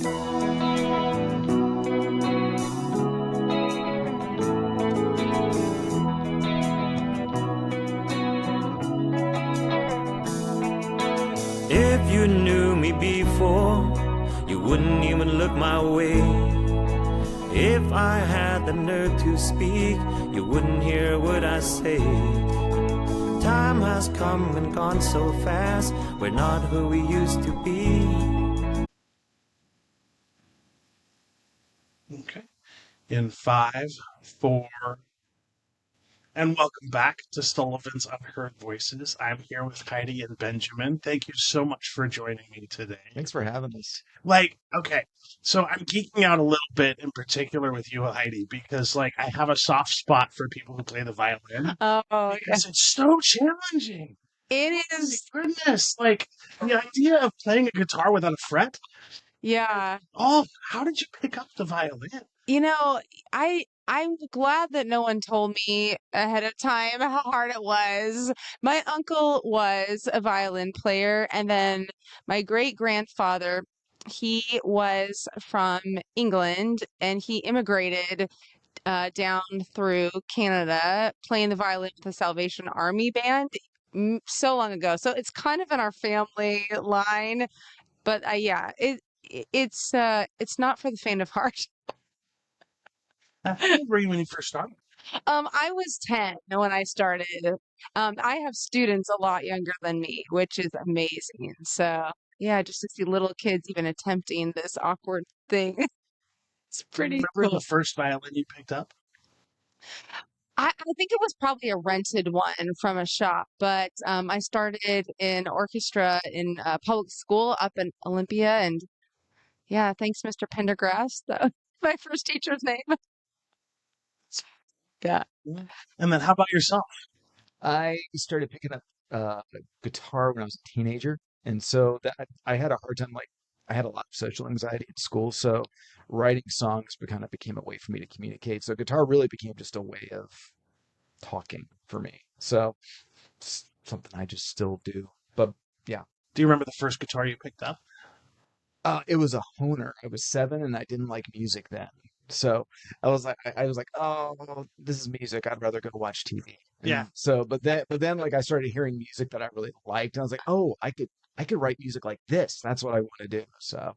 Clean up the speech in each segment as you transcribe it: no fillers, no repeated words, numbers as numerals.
If you knew me before, you wouldn't even look my way. If I had the nerve to speak, you wouldn't hear what I say. Time has come and gone so fast, we're not who we used to be. Okay. In 5, 4, and welcome back to Sullivan's Unheard Voices. I'm here with Heidi and Benjamin. Thank you so much for joining me today. Thanks for having us. Okay, so I'm geeking out a little bit in particular with you, Heidi, because I have a soft spot for people who play the violin Oh, because it's so challenging. it is. Goodness, the idea of playing a guitar without a fret. Yeah. Oh, how did you pick up the violin? I'm glad that no one told me ahead of time how hard it was. My uncle was a violin player, and then my great grandfather, he was from England, and he immigrated down through Canada, playing the violin with the Salvation Army band so long ago. So it's kind of in our family line, but yeah, it's not for the faint of heart. How old were you when you first started? I was 10 when I started. I have students a lot younger than me, which is amazing. So yeah, just to see little kids even attempting this awkward thing, it's pretty Remember cool. the first violin you picked up? I think it was probably a rented one from a shop, but I started in orchestra in public school up in Olympia, and yeah, thanks, Mr. Pendergrass, my first teacher's name. Yeah. And then how about yourself? I started picking up guitar when I was a teenager, and so that I had a hard time. I had a lot of social anxiety at school, so writing songs kind of became a way for me to communicate. So guitar really became just a way of talking for me. So it's something I just still do. But yeah, Do you remember the first guitar you picked up? it was a Honer. I was 7 and I didn't like music then. So I was like, oh, this is music. I'd rather go watch TV. Yeah. So, but then I started hearing music that I really liked, and I was like, oh, I could write music like this. That's what I want to do. So,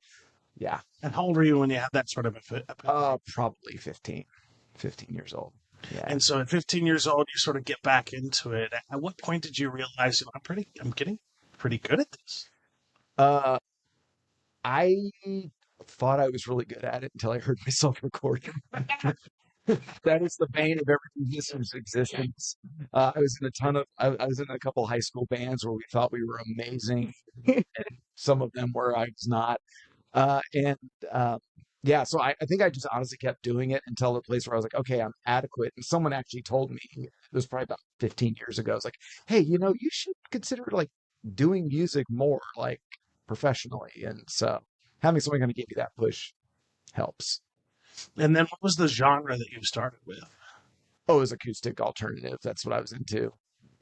yeah. And how old were you when you had that sort of epiphany? Probably 15 years old. Yeah. And so at 15 years old, you sort of get back into it. At what point did you realize, I'm getting pretty good at this? Uh, I thought I was really good at it until I heard myself recording. That is the bane of every musician's existence. I was in a couple high school bands where we thought we were amazing. And some of them were, I was not. And yeah, so I think I just honestly kept doing it until the place where I was like, okay, I'm adequate. And someone actually told me, it was probably about 15 years ago, it's like, hey, you should consider doing music more professionally. And so having someone kind of give you that push helps. And then what was the genre that you started with? Oh, it was acoustic alternative. That's what I was into.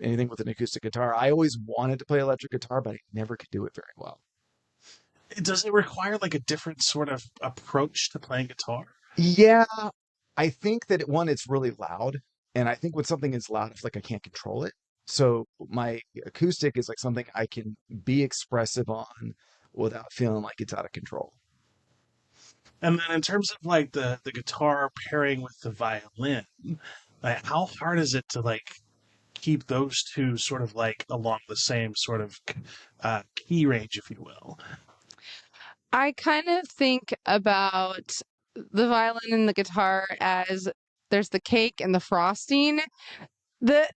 Anything with an acoustic guitar. I always wanted to play electric guitar, but I never could do it very well. Does it require a different sort of approach to playing guitar? Yeah, I think that it's really loud. And I think when something is loud, it's I can't control it. So my acoustic is something I can be expressive on without feeling like it's out of control. And then in terms of the guitar pairing with the violin, how hard is it to keep those two sort of along the same sort of key range, if you will? I kind of think about the violin and the guitar as there's the cake and the frosting.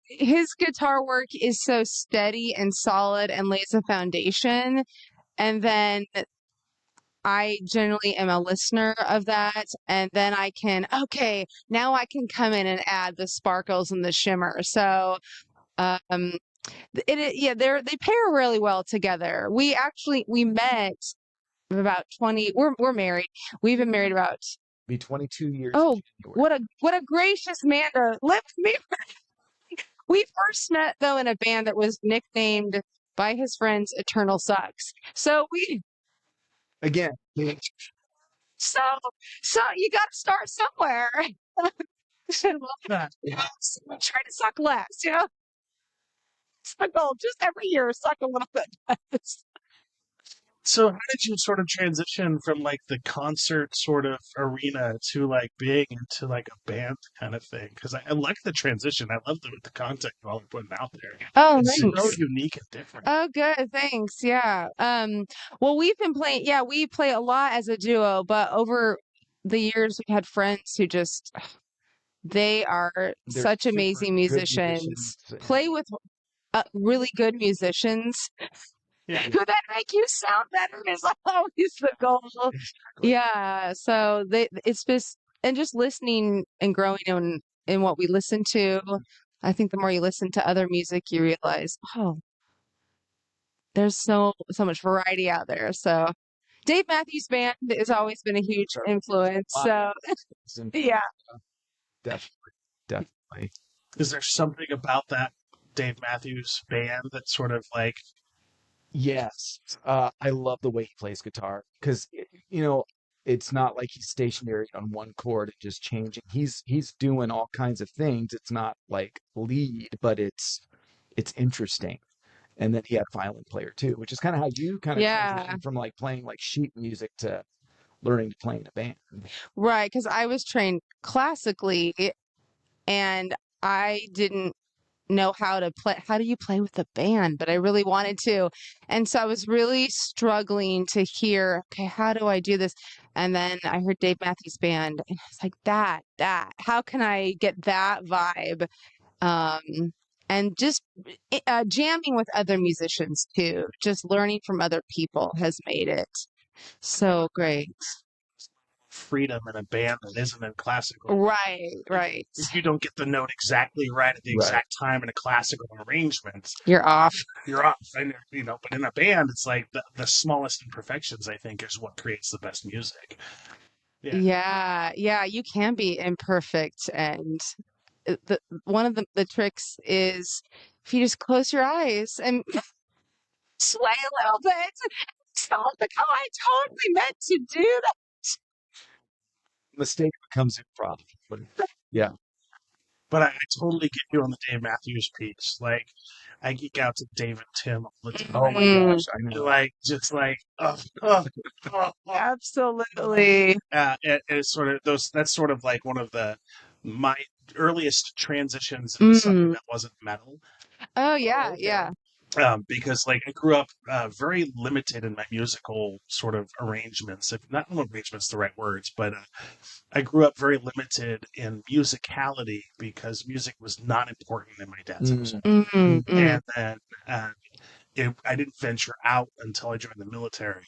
His guitar work is so steady and solid and lays a foundation, and then I generally am a listener of that, and then now I can come in and add the sparkles and the shimmer. So, yeah, they pair really well together. We met about 20. We're married. We've been married about Be 22 years. oh, what a gracious man to live with me. We first met though in a band that was nicknamed by his friends Eternal Sucks. So we Again, So, so you got to start somewhere. Yeah. Try to suck less, you know? It's the goal. Just every year, suck a little bit less. So how did you sort of transition from like the concert sort of arena to like being into like a band kind of thing? Because I like the transition. I love the content you all are putting out there. Oh, It's so thanks. unique and different. Oh, good. Thanks. Yeah. Well, we've been playing, yeah, we play a lot as a duo, but over the years, we've had friends who just, they are They're such super amazing good musicians, musicians, and play with really good musicians Yeah. who then make you sound better is always the goal. Exactly. Yeah. So it's just, and just listening and growing in what we listen to. I think the more you listen to other music, you realize, oh, there's so much variety out there. So Dave Matthews Band has always been a huge influence. So and yeah. definitely, definitely. Is there something about that Dave Matthews Band that sort of like, Yes, I love the way he plays guitar because it's not like he's stationary on one chord and just changing. He's doing all kinds of things. It's not like lead, but it's interesting. And then he had a violin player too, which is kind of how you kind of Yeah. transitioned from like playing like sheet music to learning to play in a band. Right. Because I was trained classically and I didn't know how to play. How do you play with a band? But I really wanted to. And so I was really struggling to hear, okay, how do I do this? And then I heard Dave Matthews Band and I was like, how can I get that vibe? And just jamming with other musicians too, just learning from other people has made it so great. freedom in a band that isn't in classical? Right. If you don't get the note exactly right at the Right. exact time in a classical arrangement, You're off. you're off. And, but in a band, it's like the smallest imperfections, I think, is what creates the best music. Yeah, you can be imperfect, and one of the tricks is if you just close your eyes and sway a little bit. Stop like, oh, I totally meant to do that. Mistake becomes improv. But yeah, But I totally get you on the Dave Matthews piece. Like, I geek out to Dave and Tim all the time. oh my gosh, I know. Like, just like, Absolutely. and it's sort of that's sort of like one of my earliest transitions into something that wasn't metal. Oh yeah. Because like I grew up very limited in my musical sort of arrangements. If not arrangements, the right words, but I grew up very limited in musicality because music was not important in my dad's house. And then I didn't venture out until I joined the military.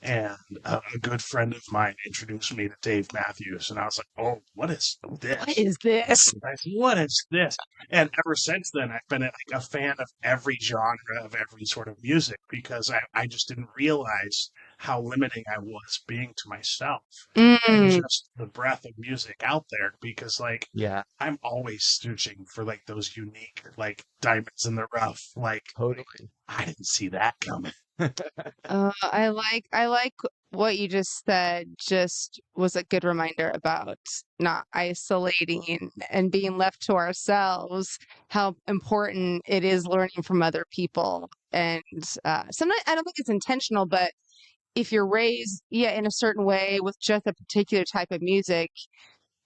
And a good friend of mine introduced me to Dave Matthews, and I was like, "Oh, what is this? What is this? I said, what is this?" And ever since then, I've been like a fan of every genre of every sort of music because I just didn't realize how limiting I was being to myself and just the breadth of music out there. Because like Yeah, I'm always searching for like those unique like diamonds in the rough. Like totally. I didn't see that coming. I like what you just said. Just was a good reminder about not isolating and being left to ourselves. How important it is learning from other people. And sometimes I don't think it's intentional, but if you're raised, in a certain way with just a particular type of music,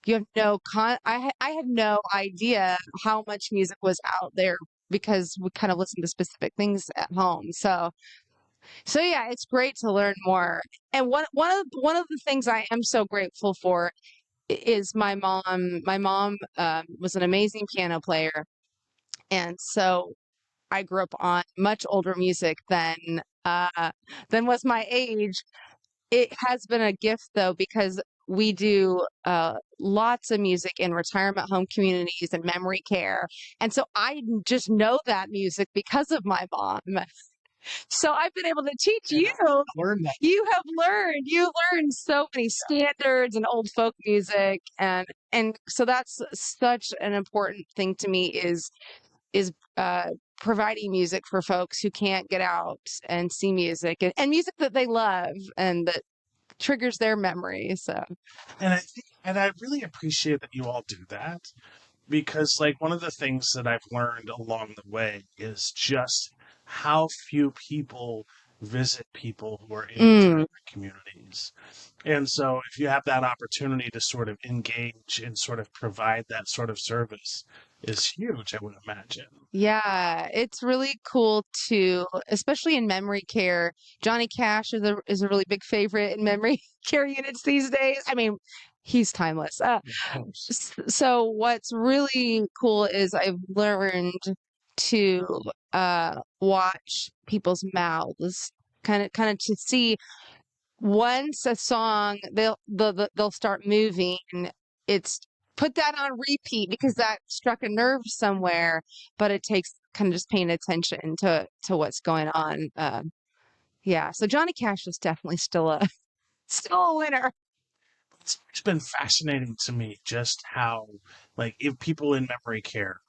you have I had no idea how much music was out there because we kind of listen to specific things at home. So yeah, it's great to learn more. And one of the things I am so grateful for is my mom. My mom was an amazing piano player, and so I grew up on much older music than was my age. It has been a gift though because we do lots of music in retirement home communities and memory care, and so I just know that music because of my mom. So I've been able to teach you. Learn that. You learned so many standards and old folk music, and so that's such an important thing to me is providing music for folks who can't get out and see music and music that they love and that triggers their memory. So And I really appreciate that you all do that, because like one of the things that I've learned along the way is just how few people visit people who are in these mm, different communities. And so if you have that opportunity to sort of engage and sort of provide that sort of service is huge, I would imagine. yeah, it's really cool to, especially in memory care. Johnny Cash is a really big favorite in memory care units these days. I mean, he's timeless. Of course. So what's really cool is I've learned to watch people's mouths, kind of to see once a song they'll start moving. It's put that on repeat because that struck a nerve somewhere, but it takes kind of just paying attention to what's going on. Yeah, so Johnny Cash is definitely still a winner. It's been fascinating to me just how, like, if people in memory care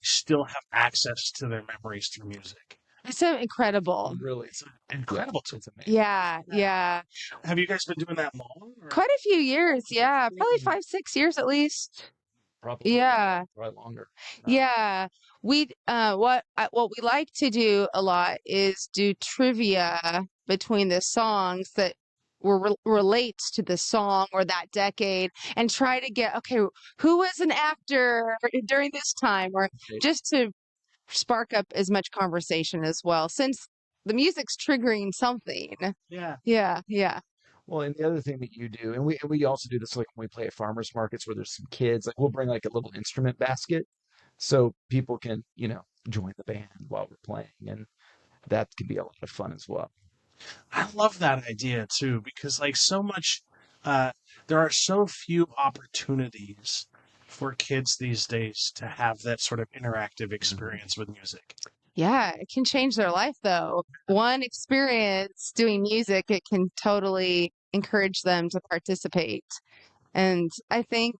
still have access to their memories through music. It's so incredible. Really, It's incredible to it's amazing. Yeah. Have you guys been doing that long? Or? Quite a few years, yeah. Probably 5, 6 years at least. Probably. Yeah. Probably longer. Yeah. What we like to do a lot is do trivia between the songs that relates to the song or that decade, and try to get, okay, who was an actor during this time, or Right. just to spark up as much conversation as well, since the music's triggering something. Yeah. Yeah. Well, and the other thing that you do, and we also do this like when we play at farmers markets where there's some kids, like we'll bring like a little instrument basket so people can, join the band while we're playing, and that can be a lot of fun as well. I love that idea too, because like so much, uh, there are so few opportunities for kids these days to have that sort of interactive experience with music. Yeah, it can change their life though. One experience doing music, it can totally encourage them to participate. And I think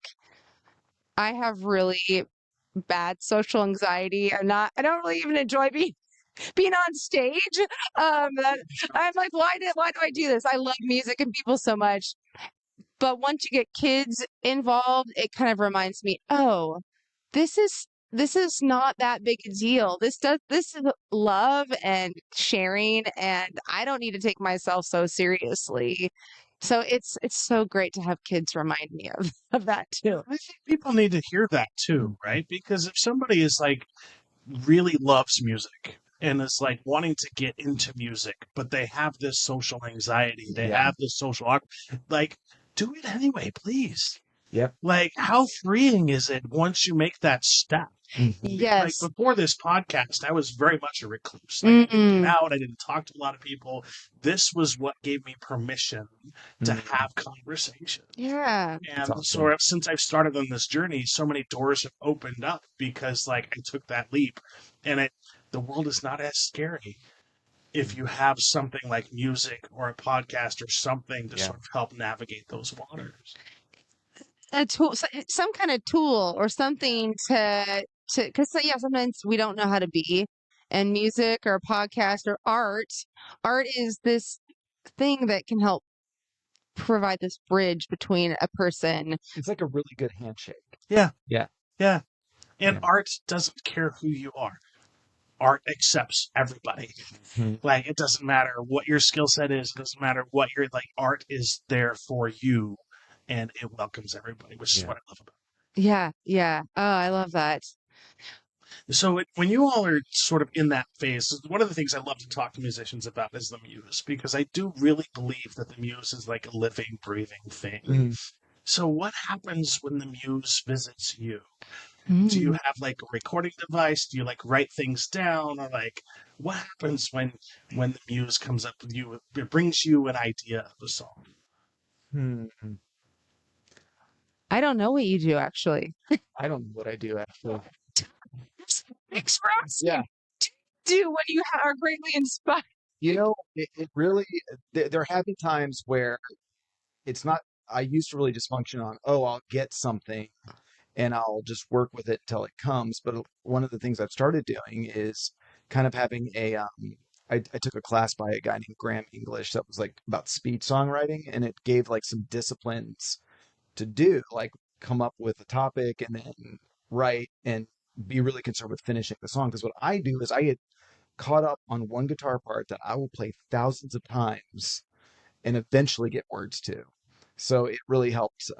I have really bad social anxiety. I don't really even enjoy being on stage. I'm like, why do I do this? I love music and people so much. But once you get kids involved, it kind of reminds me, oh, this is not that big a deal. This is love and sharing, and I don't need to take myself so seriously. So it's so great to have kids remind me of that too. I think people need to hear that too, right? Because if somebody is like really loves music and is like wanting to get into music, but they have this social anxiety, they Yeah. have this social like do it anyway, please. Yep. Like, how freeing is it once you make that step? Like Yes. before this podcast, I was very much a recluse. Like I didn't get Mm. out, I didn't talk to a lot of people. This was what gave me permission to have conversation. Yeah. And awesome. so since I've started on this journey, so many doors have opened up because like I took that leap, and the world is not as scary if you have something like music or a podcast or something to Yeah. sort of help navigate those waters. A tool, some kind of tool or something because yeah, sometimes we don't know how to be, and music or podcast or art is this thing that can help provide this bridge between a person. It's like a really good handshake. Yeah. Yeah. Yeah. And Yeah. art doesn't care who you are. Art accepts everybody. Mhm. Like, it doesn't matter what your skill set is. It doesn't matter what you're like. Art is there for you, and it welcomes everybody, which is Yeah. what I love about it. Yeah. Oh, I love that. So when you all are sort of in that phase, one of the things I love to talk to musicians about is the muse, because I do really believe that the muse is like a living, breathing thing. Mhm. So what happens when the muse visits you? Do you have like a recording device? Do you like write things down? Or like what happens when the muse comes up with you? It brings you an idea of a song. Mhm. I don't know what you do actually. I don't know what I do actually. Express. Yeah. Do when you are greatly inspired. It really, there have been times where it's not, I used to really just function on, I'll get something and I'll just work with it till it comes. But one of the things I've started doing is kind of having I took a class by a guy named Graham English that was like about speech songwriting, and it gave like some disciplines to do, like come up with a topic and then write and be really concerned with finishing the song. Because what I do is I get caught up on one guitar part that I will play thousands of times and eventually get words to. So it really helped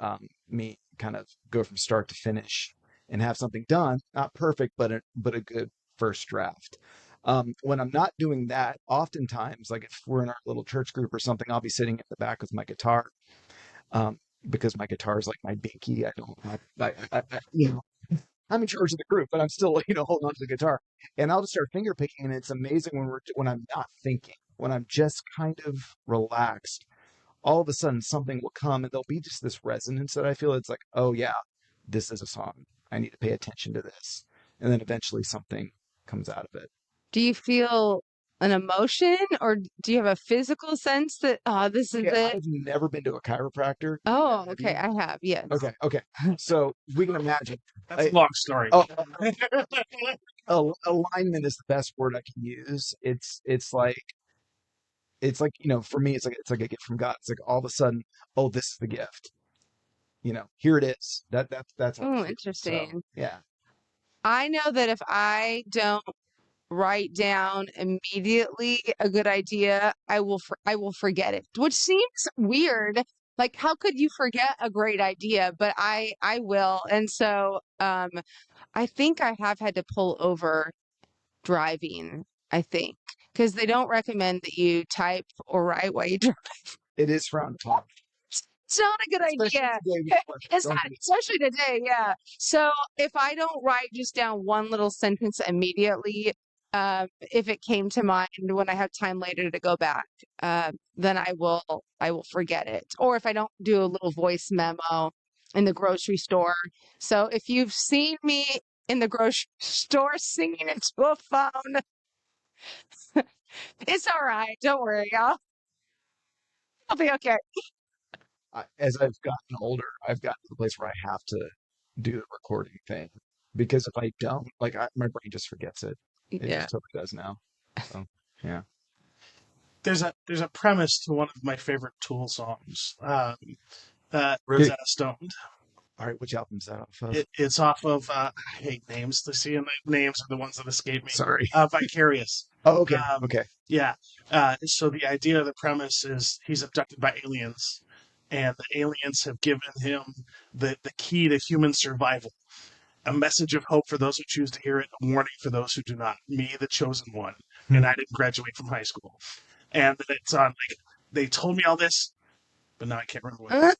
me kind of go from start to finish and have something done, not perfect, but a good first draft. When I'm not doing that, oftentimes, like if we're in our little church group or something, I'll be sitting at the back with my guitar, because my guitar is like my binky. I don't, you know, I'm in charge of the group, but I'm still, holding on to the guitar. And I'll just start finger picking, and it's amazing when I'm not thinking, when I'm just kind of relaxed. All of a sudden, something will come, and there'll be just this resonance that I feel. It's like, oh yeah, this is a song. I need to pay attention to this, and then eventually something comes out of it. Do you feel an emotion, or do you have a physical sense that, oh, this is Okay, it? I've never been to a chiropractor. Oh, Have okay, you? I have, yes. Okay. So we can imagine. That's a long story. Oh, alignment is the best word I can use. It's like, for me, it's like a gift from God. It's like all of a sudden, oh, this is the gift. Here it is. That's how I Oh, feel. So interesting. yeah. I know that if I don't write down immediately a good idea, I will forget it, which seems weird. Like, how could you forget a great idea? But I will. And so I think I have had to pull over driving, I think, because they don't recommend that you type or write while you drive. It is frowned upon. It's not a good Especially idea. today with It's don't not, do it. especially today, yeah. So if I don't write just down one little sentence immediately, if it came to mind when I have time later to go back, then I will forget it. Or if I don't do a little voice memo in the grocery store. So if you've seen me in the grocery store singing into a phone, it's all right. Don't worry, I'll be okay. As I've gotten older, I've gotten to the place where I have to do the recording thing, because if I don't, like, my brain just forgets it. It Yeah. just totally does now. So yeah. There's a premise to one of my favorite Tool songs, Good. Rosetta Stone. All right, which album's that off of? It's off of I hate names. The see names are the ones that escape me. Sorry. Vicarious. Oh, okay. Um, Okay. yeah. So the idea of the premise is he's abducted by aliens, and the aliens have given him the key to human survival. A message of hope for those who choose to hear it, a warning for those who do not. Me, the chosen one, and I didn't graduate from high school. And then it's on like they told me all this, but now I can't remember what.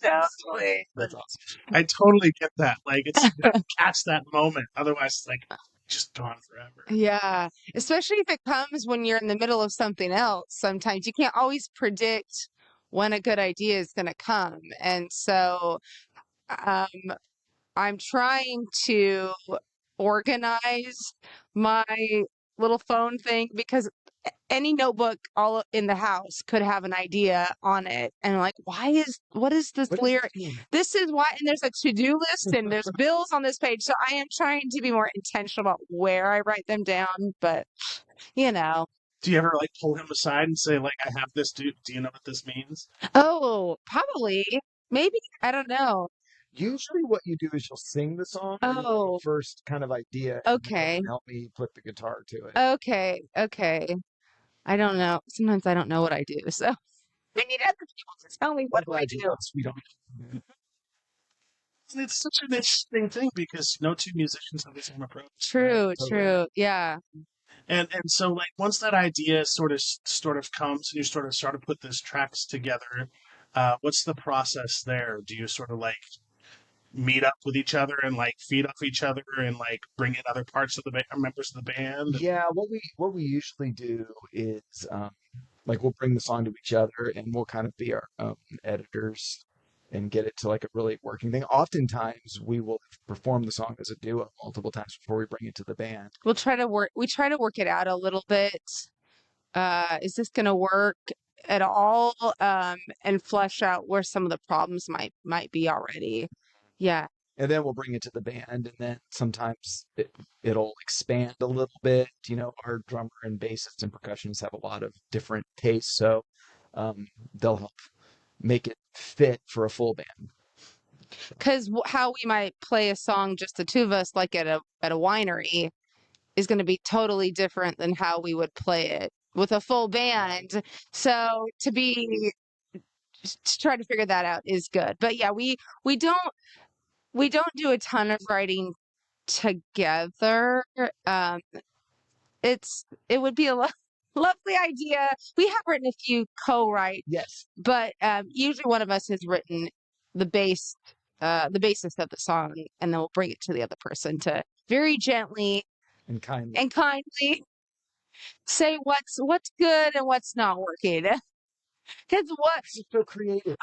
Totally. That's awesome. I totally get that. Like it's you have to catch that moment, otherwise it's like just gone forever. Yeah, especially if it comes when you're in the middle of something else. Sometimes you can't always predict when a good idea is going to come. And so um, I'm trying to organize my little phone thing because any notebook all in the house could have an idea on it. And like, what is this What does lyric? this mean? This is why, and there's a to-do list and there's bills on this page. So I am trying to be more intentional about where I write them down. But, you know, Do you ever like pull him aside and say like, "I have this. Do you know what this means?" oh, probably, maybe, I don't know. Usually, what you do is you'll sing the song, or you have Oh, a first kind of idea, and then you'll okay. help me put the guitar to it. Okay. Okay. I don't know. Sometimes I don't know what I do. So I need other people to tell me I'm what do I glad you do. asked. We don't. And it's such an interesting thing because no two musicians have the same approach, right? True, Totally. true. Yeah. And so like once that idea sort of comes and you sort of start to put these tracks together, what's the process there? Do you sort of like meet up with each other and like feed off each other and like bring in other parts of the members of the band? Yeah, what we usually do is like we'll bring the song to each other, and we'll kind of be our own editors and get it to like a really working thing. Oftentimes we will perform the song as a duo multiple times before we bring it to the band. We try to work it out a little bit. Is this gonna work at all? And flesh out where some of the problems might be already. Yeah. and then we'll bring it to the band, and then sometimes it'll expand a little bit. Our drummer and bassist and percussionists have a lot of different tastes, so they'll help make it fit for a full band. Because how we might play a song just the two of us, like at a winery, is going to be totally different than how we would play it with a full band. So to try to figure that out is good. But yeah, we don't do a ton of writing together. It would be a lovely idea. We have written a few co-write, Yes, but usually one of us has written the basis of the song, and then we'll bring it to the other person to very gently and kindly. and kindly say what's good and what's not working. Because So creative.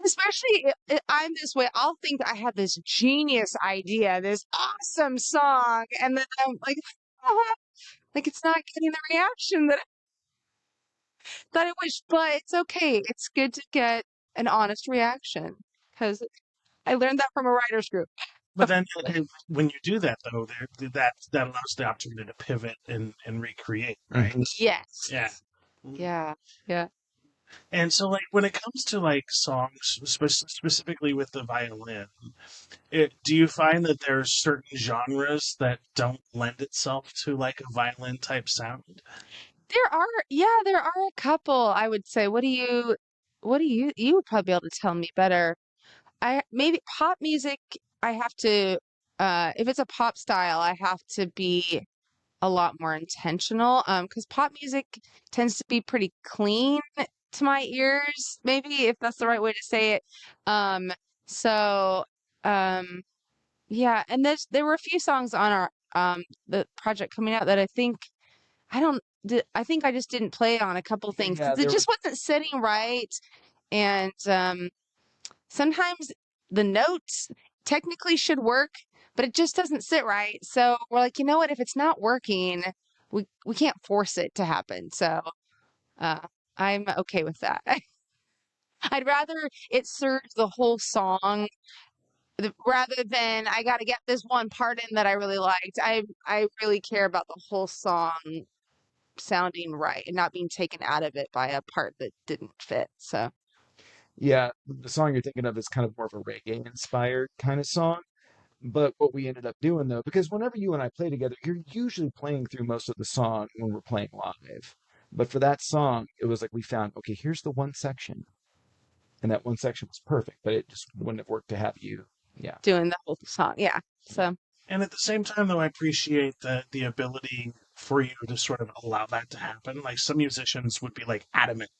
especially if I'm this way, I'll think I have this genius idea, this awesome song, and then I'm like, like it's not getting the reaction that I wish. But it's okay. It's good to get an honest reaction because I learned that from a writers group. But then when you do that, though, that allows the opportunity to pivot and recreate, right? Yes. Yeah. Yeah. Yeah. And so, like, when it comes to like songs, specifically with the violin, do you find that there's certain genres that don't lend itself to like a violin type sound? There are a couple, I would say. You would probably be able to tell me better. Maybe pop music, I have to, if it's a pop style, I have to be a lot more intentional. Because pop music tends to be pretty clean to my ears, maybe if that's the right way to say it. So, um, yeah, and there were a few songs on our the project coming out that I think I just didn't play on a couple things Yeah, because it just wasn't sitting right. And sometimes the notes technically should work, but it just doesn't sit right. So we're like, you know what? If it's not working, we can't force it to happen. So uh, I'm okay with that. I'd rather it serves the whole song rather than I got to get this one part in that I really liked. I really care about the whole song sounding right and not being taken out of it by a part that didn't fit. So yeah, the song you're thinking of is kind of more of a reggae inspired kind of song. But what we ended up doing though, because whenever you and I play together, you're usually playing through most of the song when we're playing live. But for that song, it was like we found, okay, here's the one section. And that one section was perfect, but it just wouldn't have worked to have you. Yeah. doing the whole song, yeah. So And at the same time, though, I appreciate the ability for you to sort of allow that to happen. Like some musicians would be like adamant,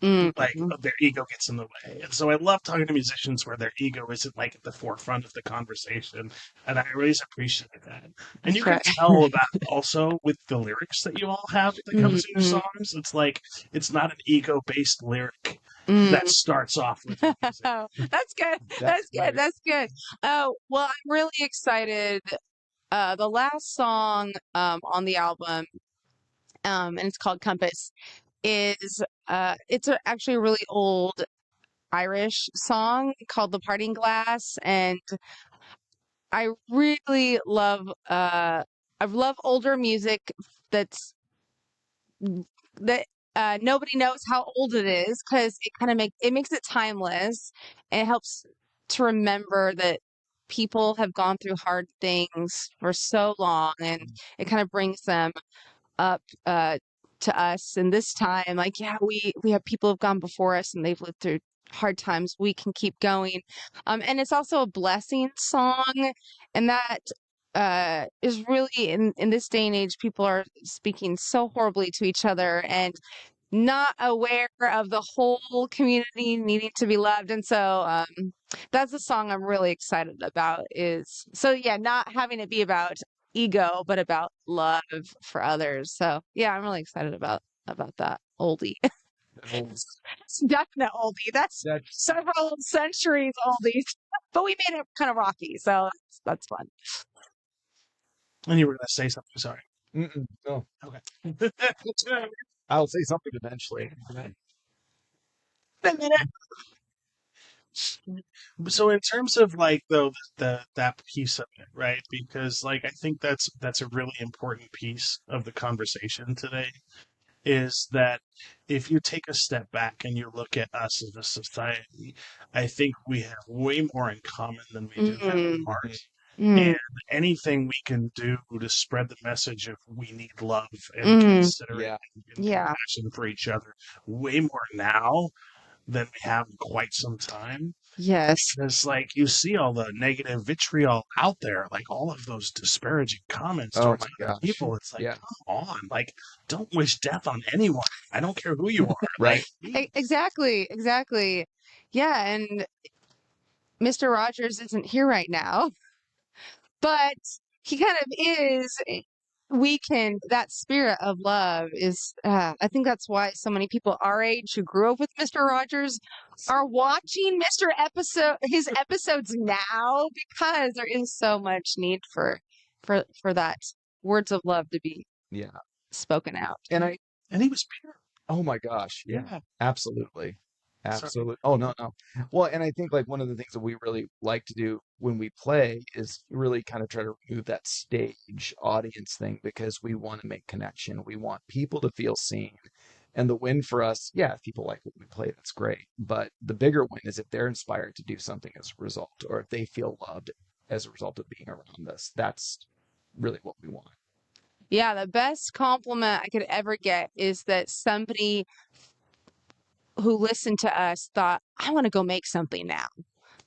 like mhm. their ego gets in the way. And so I love talking to musicians where their ego isn't like at the forefront of the conversation. And I always appreciate that. And you can Sure. tell about also with the lyrics that you all have that comes in your Mhm. songs. It's like it's not an ego-based lyric that Mm. starts off with your music. Oh, that's good. That's That's good. right. That's good. Oh, well, I'm really excited. The last song on the album, and it's called Compass, is actually a really old Irish song called The Parting Glass, and I really I love older music that's that nobody knows how old it is because it makes it timeless and it helps to remember that people have gone through hard things for so long and it kind of brings them up to us in this time like yeah we have people who've gone before us and they've lived through hard times we can keep going and it's also a blessing song and that is really in this day and age people are speaking so horribly to each other and not aware of the whole community needing to be loved and so that's a song I'm really excited about is so yeah not having it be about ego but about love for others so yeah I'm really excited about that oldie it's definite oldie that's That's several centuries oldie but we made it kind of rocky so that's fun. And you were going to say something, sorry. no. Okay. I'll say something eventually. A minute. So in terms of like though that piece of it, right? Because like I think that's a really important piece of the conversation today is that if you take a step back and you look at us as a society, I think we have way more in common than we do have Mm, apart. mm, And anything we can do to spread the message of we need love and mm. considerate Yeah. and Yeah. compassion for each other way more now than we have in quite some time. Yes. Because like you see all the negative vitriol out there, like all of those disparaging comments Oh towards my other gosh. people. It's like, Yeah. come on, like don't wish death on anyone. I don't care who you are. Like, Right. Exactly. Exactly. Yeah. And Mr. Rogers isn't here right now, but he kind of is. We can, that spirit of love is, I think that's why so many people our age who grew up with Mr. Rogers are watching his episodes now because there is so much need for that words of love to be Yeah. spoken out. And I, and he was pure. oh my gosh. Yeah. Yeah. Absolutely. Sorry. Absolutely. Oh, no, no. Well, and I think like one of the things that we really like to do when we play is really kind of try to remove that stage audience thing because we want to make connection. We want people to feel seen. And the win for us, yeah, if people like what we play, that's great. But the bigger win is if they're inspired to do something as a result, or if they feel loved as a result of being around us. That's really what we want. Yeah, the best compliment I could ever get is that somebody who listened to us thought, I want to go make something now.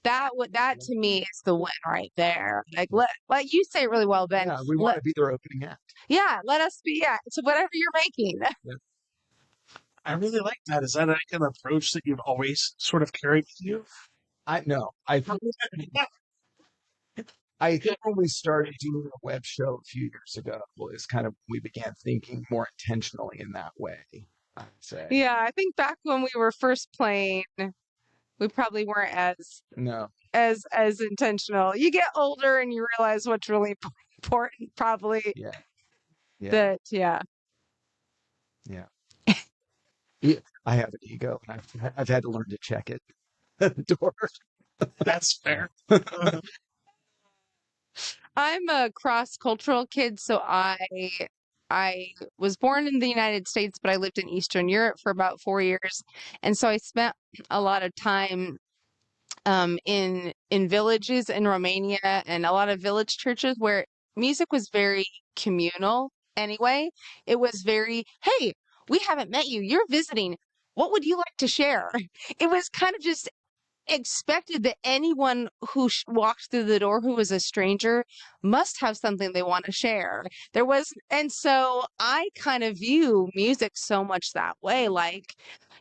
That to me is the win right there. Like let you say it really well, Ben. Yeah, we want to be their opening act. Let us be so whatever you're making. I really like that. Is that like an approach that you've always sort of carried with you? I know. I think when we started doing a web show a few years ago is kind of we began thinking more intentionally in that way, I'd say. Yeah, I think back when we were first playing, we probably weren't No. as intentional. You get older and you realize what's really important, probably. Yeah. Yeah. That yeah. Yeah. Yeah. I have an ego and I've had to learn to check it at the door. That's fair. I'm a cross-cultural kid, so I was born in the United States, but I lived in Eastern Europe for about 4 years, and so I spent a lot of time in villages in Romania and a lot of village churches where music was very communal anyway. It was very, hey, we haven't met you. You're visiting. What would you like to share? It was kind of just expected that anyone who walked through the door who was a stranger must have something they want to share. There was, and so I kind of view music so much that way, like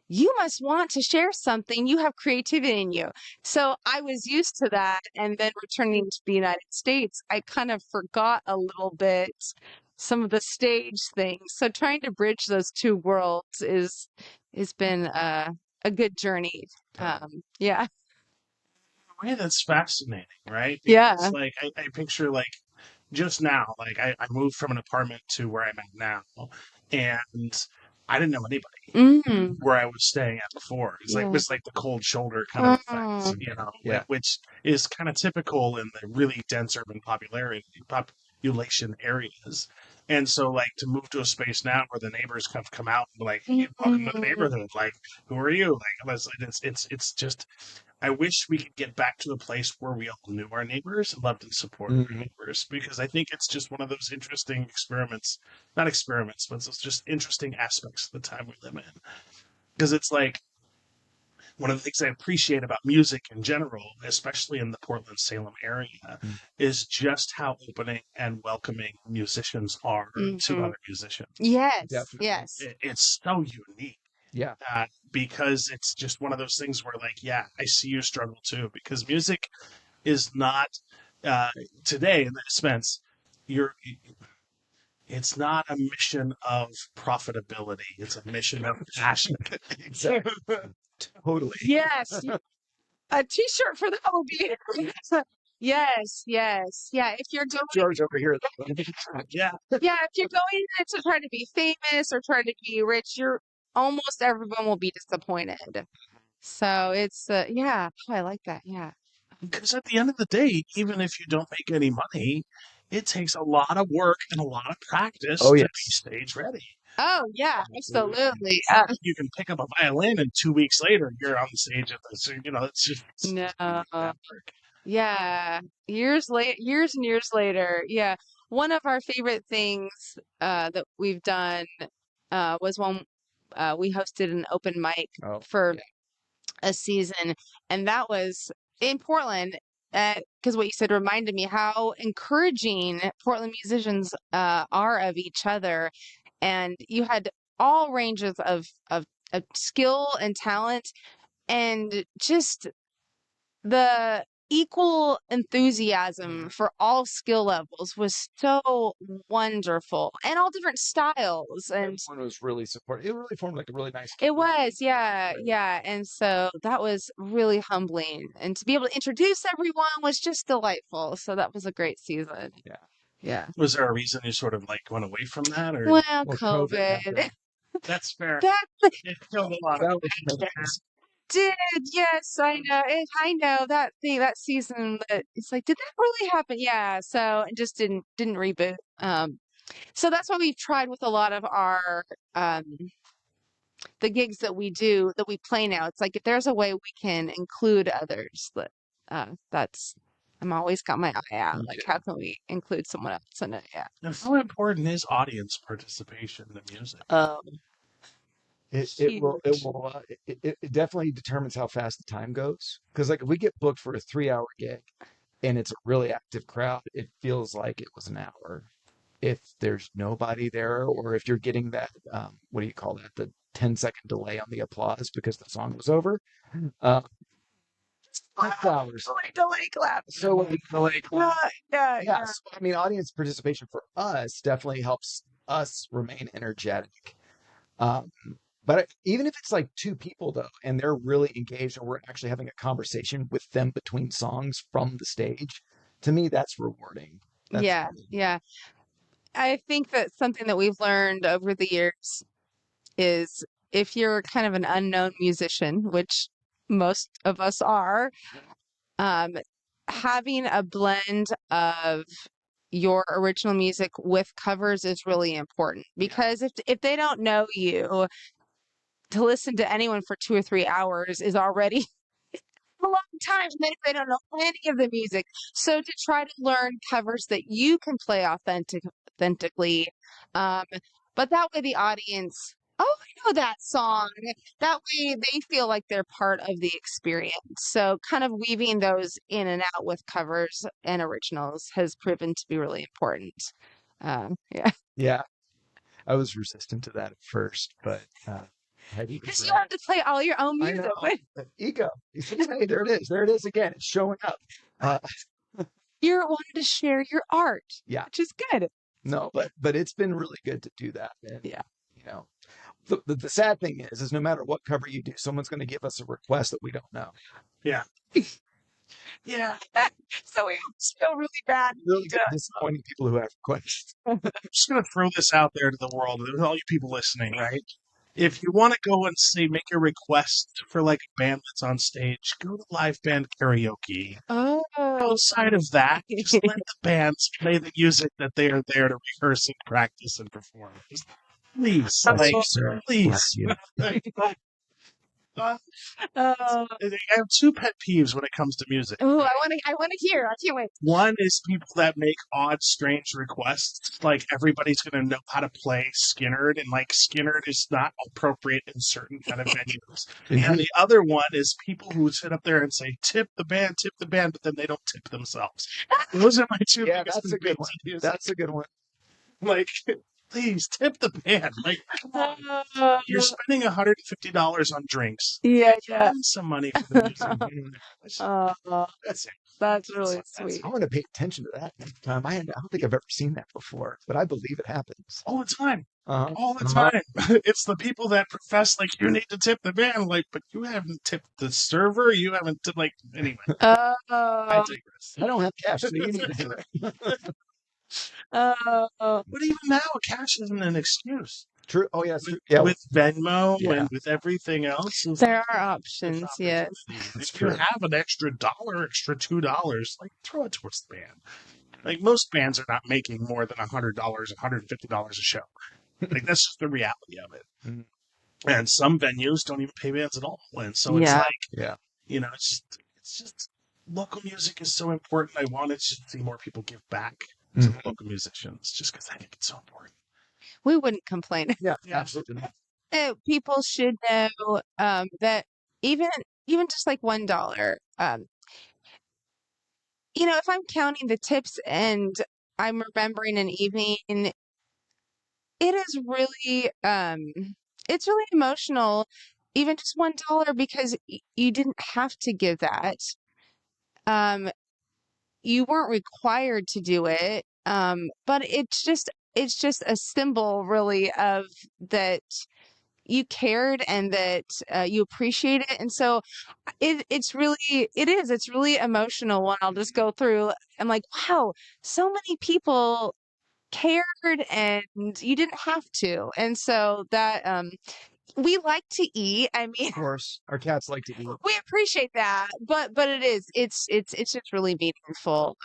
you must want to share something. You have creativity in you. So I was used to that. And then returning to the United States, I kind of forgot a little bit some of the stage things. So trying to bridge those two worlds has been a good journey. Yeah. Way that's fascinating, right? Yeah. Because like I picture like just now, like I moved from an apartment to where I'm at now, and I didn't know anybody Mm. where I was staying at before. It's like it Yeah. was like the cold shoulder kind of effect, Mm. you know, Yeah. which is kind of typical in the really dense urban population areas. And so, like, to move to a space now where the neighbors kind of come out and be like, "Hey, welcome to the Mm. neighborhood. Like, who are you?" Like, it's just. I wish we could get back to a place where we all knew our neighbors and loved and supported our Mhm. neighbors, because I think it's just one of those interesting experiments, not experiments, but it's just interesting aspects of the time we live in. Because it's like one of the things I appreciate about music in general, especially in the Portland Salem area, Mm. is just how opening and welcoming musicians are to Mhm. other musicians. Yes. Definitely. Yes. It's so unique. Yeah. Because it's just one of those things where, like, yeah, I see you struggle too. Because music is not today in the dispense. You're. It's not a mission of profitability. It's a mission of passion. Exactly. Totally. Yes. A t-shirt for that would be yes, yes. Yeah, if you're going George over here. Yeah. yeah, if you're going in it to try to be famous or try to be rich, you're almost everyone will be disappointed. So it's yeah, I like that. Yeah. Because at the end of the day, even if you don't make any money, it takes a lot of work and a lot of practice Oh, to be yes. stage ready. Oh yeah, Absolutely. absolutely. You can pick up a violin and 2 weeks later you're on the stage at the, it's just No. that work. Yeah. Years and years later. Yeah. One of our favorite things that we've done was when we hosted an open mic Oh, for yeah. a season, and that was in Portland. Because what you said reminded me how encouraging Portland musicians are of each other, and you had all ranges of skill and talent, and just the equal enthusiasm for all skill levels was so wonderful, and all different styles. And Everyone was really supportive. It really formed like a really nice it community. was, yeah, Right. yeah. And so that was really humbling. And to be able to introduce everyone was just delightful. So that was a great season. Yeah. Yeah. Was there a reason you sort of like went away from that, or Well, Well, COVID COVID. happened. that's fair? That It killed a lot of That was people. did, yes, I know. I know that thing, that season that it's like, did that really happen? Yeah. So it just didn't reboot. So that's why we've tried with a lot of our um the gigs that we do that we play now. It's like if there's a way we can include others, that that's I'm always got my eye out. Like how can we include someone else in it? Yeah. And how important is audience participation in music? It will Huge. it definitely determines how fast the time goes. Because like if we get booked for a 3 hour gig and it's a really active crowd, it feels like it was an hour. If there's nobody there, or if you're getting that what do you call that? The 10-second delay on the applause because the song was over. Uh, 5 hours. Delay clap. So like Yeah. yeah, so, I mean, audience participation for us definitely helps us remain energetic. Um, but even if it's like two people though, and they're really engaged, and we're actually having a conversation with them between songs from the stage, to me that's rewarding. That's Yeah. Yeah. I think that something that we've learned over the years is if you're kind of an unknown musician, which most of us are, um, having a blend of your original music with covers is really important because if they don't know you, to listen to anyone for 2 or 3 hours is already a long time, and then if they don't know any of the music. So to try to learn covers that you can play authentically, um, but that way the audience, oh, I know that song. That way they feel like they're part of the experience. So kind of weaving those in and out with covers and originals has proven to be really important. Yeah. yeah. I was resistant to that at first, but Heidi was Because you right. have to play all your own I music. know. Ego. He said, hey, there it is. There it is again. It's showing up. Uh, You're wanting to share your art, yeah. which is good. No, but it's been really good to do that. And Yeah. you know, the sad thing is no matter what cover you do, someone's going to give us a request that we don't know. Yeah. Yeah. So we feel really bad. Really good disappointing people who have requests. I'm just going to throw this out there to the world, all you people listening, right? If you want to go and say, make a request for like a band that's on stage, go to live band karaoke. Oh. Outside of that, just let the bands play the music that they are there to rehearse and practice and perform. Just please, Bless you, like, sir. please. Bless you. I Oh. have two pet peeves when it comes to music. Ooh, I want to hear. I can't wait. One is people that make odd, strange requests. Like everybody's going to know how to play Skinnerd, and like Skinnerd is not appropriate in certain kind of venues. And the other one is people who sit up there and say, tip the band, but then they don't tip themselves. Those are my two Yeah, biggest that's a good one. complaints with music. That's a good one. Like, please tip the band. Like, come on. You're Oh. spending $150 on drinks. Yeah. Spend some money for the music. Oh, That's it. that's really That's sweet. I want to pay attention to that next time. I don't think I've ever seen that before, but I believe it happens. All the time. Uh-huh. All the Uh-huh. time. It's the people that profess like you need to tip the band, like, but you haven't tipped the server. You haven't tipped, like, anyway. I Oh. digress. I don't have cash, so you need to do it. Oh. But even now, cash isn't an excuse. True. Oh, yeah, true. Yeah. With Venmo Yeah. and with everything else. There are options, yes. That's If you true. have an extra $1, extra $2, like throw it towards the band. Like most bands are not making more than $100, $150 a show. Like that's just the reality of it. Mhm. And some venues don't even pay bands at all. And so it's Yeah. like, Yeah. it's just local music is so important. I wanted to see more people give back to Mhm. the local musicians just because I think it's so important. We wouldn't complain. Yeah, absolutely. People should know that even just like $1, if I'm counting the tips and I'm remembering an evening, it is really it's really emotional, even just $1 because you didn't have to give that. You weren't required to do it. But it's just a symbol really of that you cared and that you appreciate it. And so it's really emotional when I'll just go through. I'm like, wow, so many people cared and you didn't have to. And so that we like to eat. I mean, Of course, our cats like to eat. we appreciate that, but it's just really meaningful.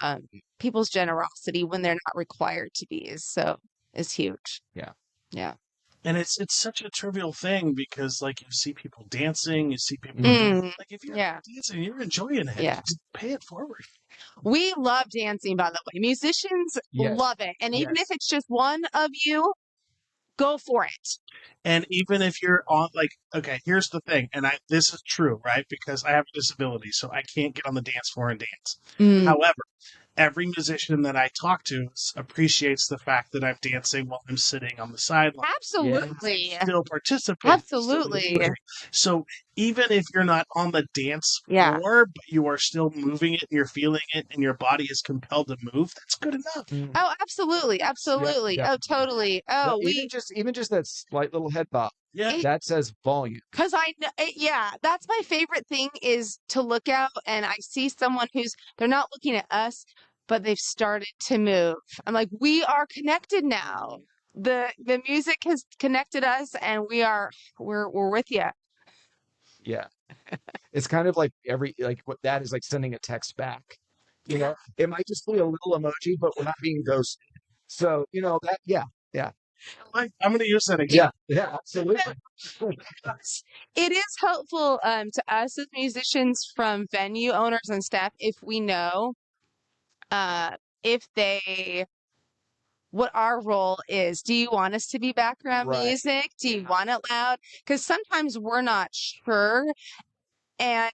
People's generosity when they're not required to be is huge. Yeah. Yeah. And it's such a trivial thing because like you see people dancing, you see people Mm, like if you're yeah. dancing, you're enjoying it. Yeah. Just pay it forward. We love dancing, by the way. Musicians Yes. love it. And even Yes. if it's just one of you, go for it. And even if you're on like okay, here's the thing, and this is true, right? Because I have a disability, so I can't get on the dance floor and dance. Mm, However, every musician that I talk to appreciates the fact that I'm dancing while I'm sitting on the sideline. absolutely. Still participating. Absolutely. So even if you're not on the dance Yeah. floor, but you are still moving it and you're feeling it and your body is compelled to move, that's good enough. Mm. Oh, absolutely. Absolutely. yeah. Oh, totally. No, Oh, even just that slight little head bop Yeah. that says volume. because yeah, that's my favorite thing is to look out and I see someone they're not looking at us, but they've started to move. I'm like, we are connected now. The music has connected us, and we're with you. Yeah. It's kind of like what that is like sending a text back. It might just be a little emoji, but we're not being ghosted. So, that, yeah. I'm going to use that again. Yeah, absolutely. It is helpful to us as musicians from venue owners and staff if we know if what our role is. Do you want us to be background Right. music? Do you want it loud? Because sometimes we're not sure. And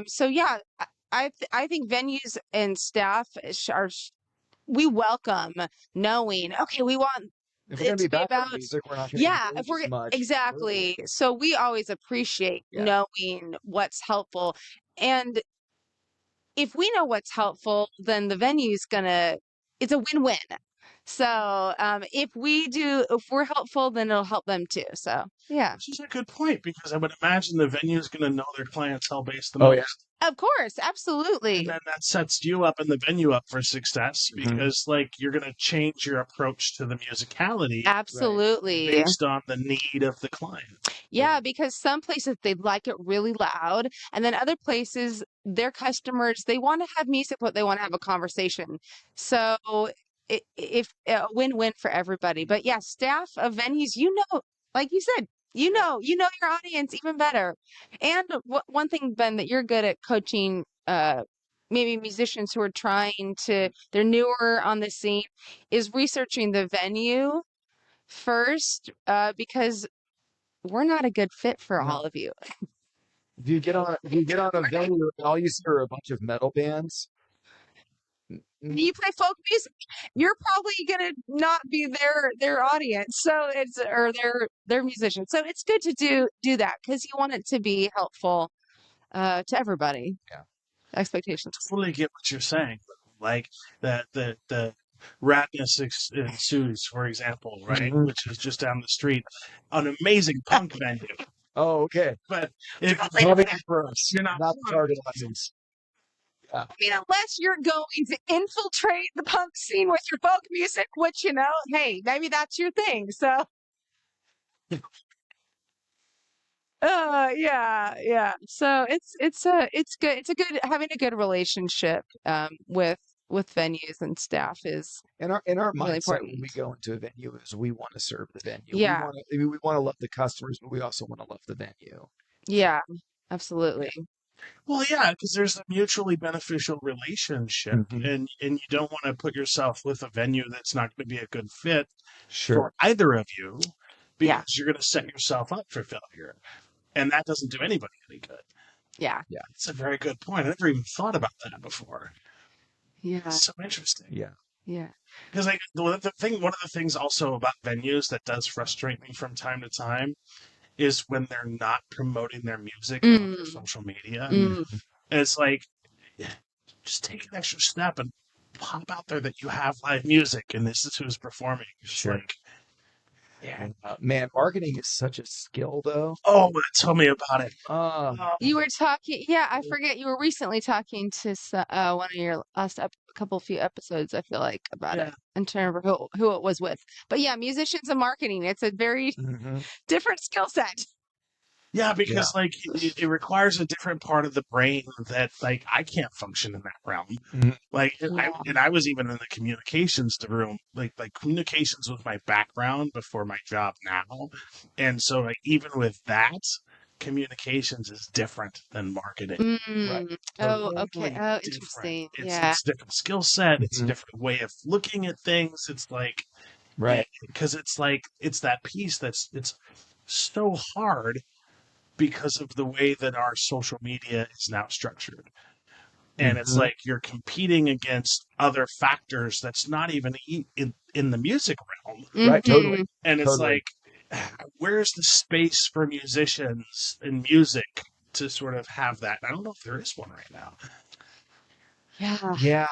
so, yeah, I think venues and staff we welcome knowing, okay, we want If we're going it to be to be background about, music, we're not going to yeah, engage if we're as much. exactly. So we always appreciate Yeah. knowing what's helpful. And if we know what's helpful, then the venue's it's a win-win. So if we're helpful, then it'll help them too. So yeah, Which is a good point because I would imagine the venue is going to know their clientele base the Oh, most. yeah. of course, absolutely. And then that sets you up and the venue up for success Mhm. because like you're going to change your approach to the musicality Absolutely. based on the need of the client. Yeah, because some places they'd like it really loud, and then other places their customers they want to have music, but they want to have a conversation. So if a win-win for everybody. But yeah, staff of venues, like you said, your audience even better. And one thing, Ben, that you're good at coaching, maybe musicians who are they're newer on the scene, is researching the venue first, because we're not a good fit for No. all of you. If you get on a venue and all you see are a bunch of metal bands, You play folk music, you're probably gonna not be their audience. So or their musicians. So it's good to do that because you want it to be helpful to everybody. Yeah. Expectations. I totally get what you're saying. Like the Ratness Ensues, for example, right? Mhm. Which is just down the street. An amazing punk venue. Oh, okay. But if Nothing for us. you're not Not punk, target audience. I mean, unless you're going to infiltrate the punk scene with your folk music, which hey, maybe that's your thing. So Yeah. So it's good having a good relationship with venues and staff is And our really mindset when we important. go into a venue is we want to serve the venue. We Yeah, want to, I mean, we want to love the customers, but we also want to love the venue. yeah, Yeah. absolutely. Well, yeah, because there's a mutually beneficial relationship, Hmm. and you don't want to put yourself with a venue that's not going to be a good fit for Sure. either of you, Yeah, because you're going to set yourself up for failure, and that doesn't do anybody any good. yeah, Yeah. It's a very good point. I never even thought about that before. yeah, It's so interesting. Yeah. yeah. Because like one of the things also about venues that does frustrate me from time to time is when they're not promoting their music on their Mm, social media. mm. Mhm. And it's like, yeah, just take an extra step and pop out there that you have live music and this is who's performing. It's Sure. like, yeah. Man, marketing is such a skill, though. Oh, tell me about it. Uh, Oh, You were talking, yeah, I forget. You were recently talking to one of your last couple few episodes, I feel like, about yeah. it. I'm trying to remember who it was with. But yeah, musicians and marketing, it's a very mhm. different skill set. Yeah, Yeah. because like it requires a different part of the brain that like I can't function in that realm. Mhm. Like Yeah. I was even in the communications room, like communications was my background before my job now, and so like even with that, communications is different than marketing. Right. Mm. Oh, Totally. okay. Totally Oh, different. interesting. It's Yeah. it's a different skill set. It's a Mhm. different way of looking at things. It's like Right. because it's like it's that piece that's it's so hard because of the way that our social media is now structured. And it's Hmm. like you're competing against other factors that's not even in the music realm. Right. Totally. Mm-hmm. And it's Totally. like, where's the space for musicians and music to sort of have that? I don't know if there is one right now. Yeah. Yeah.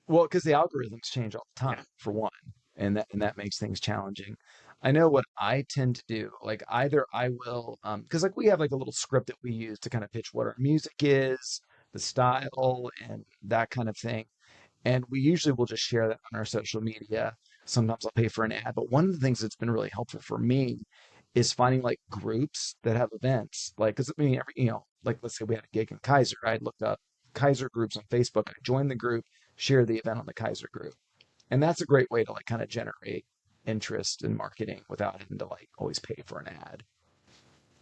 Well, because the algorithms change all the Yeah. time, for one, and that makes things challenging. I know what I tend to do. Like either I will, because like we have like a little script that we use to kind of pitch what our music is, the style, and that kind of thing. And we usually will just share that on our social media. Sometimes I'll pay for an ad. But one of the things that's been really helpful for me is finding like groups that have events. Like, because I mean, like let's say we had a gig in Kaiser, I'd looked up Kaiser groups on Facebook. I joined the group, share the event on the Kaiser group. And that's a great way to like kind of generate interest in marketing without having to like always pay for an ad.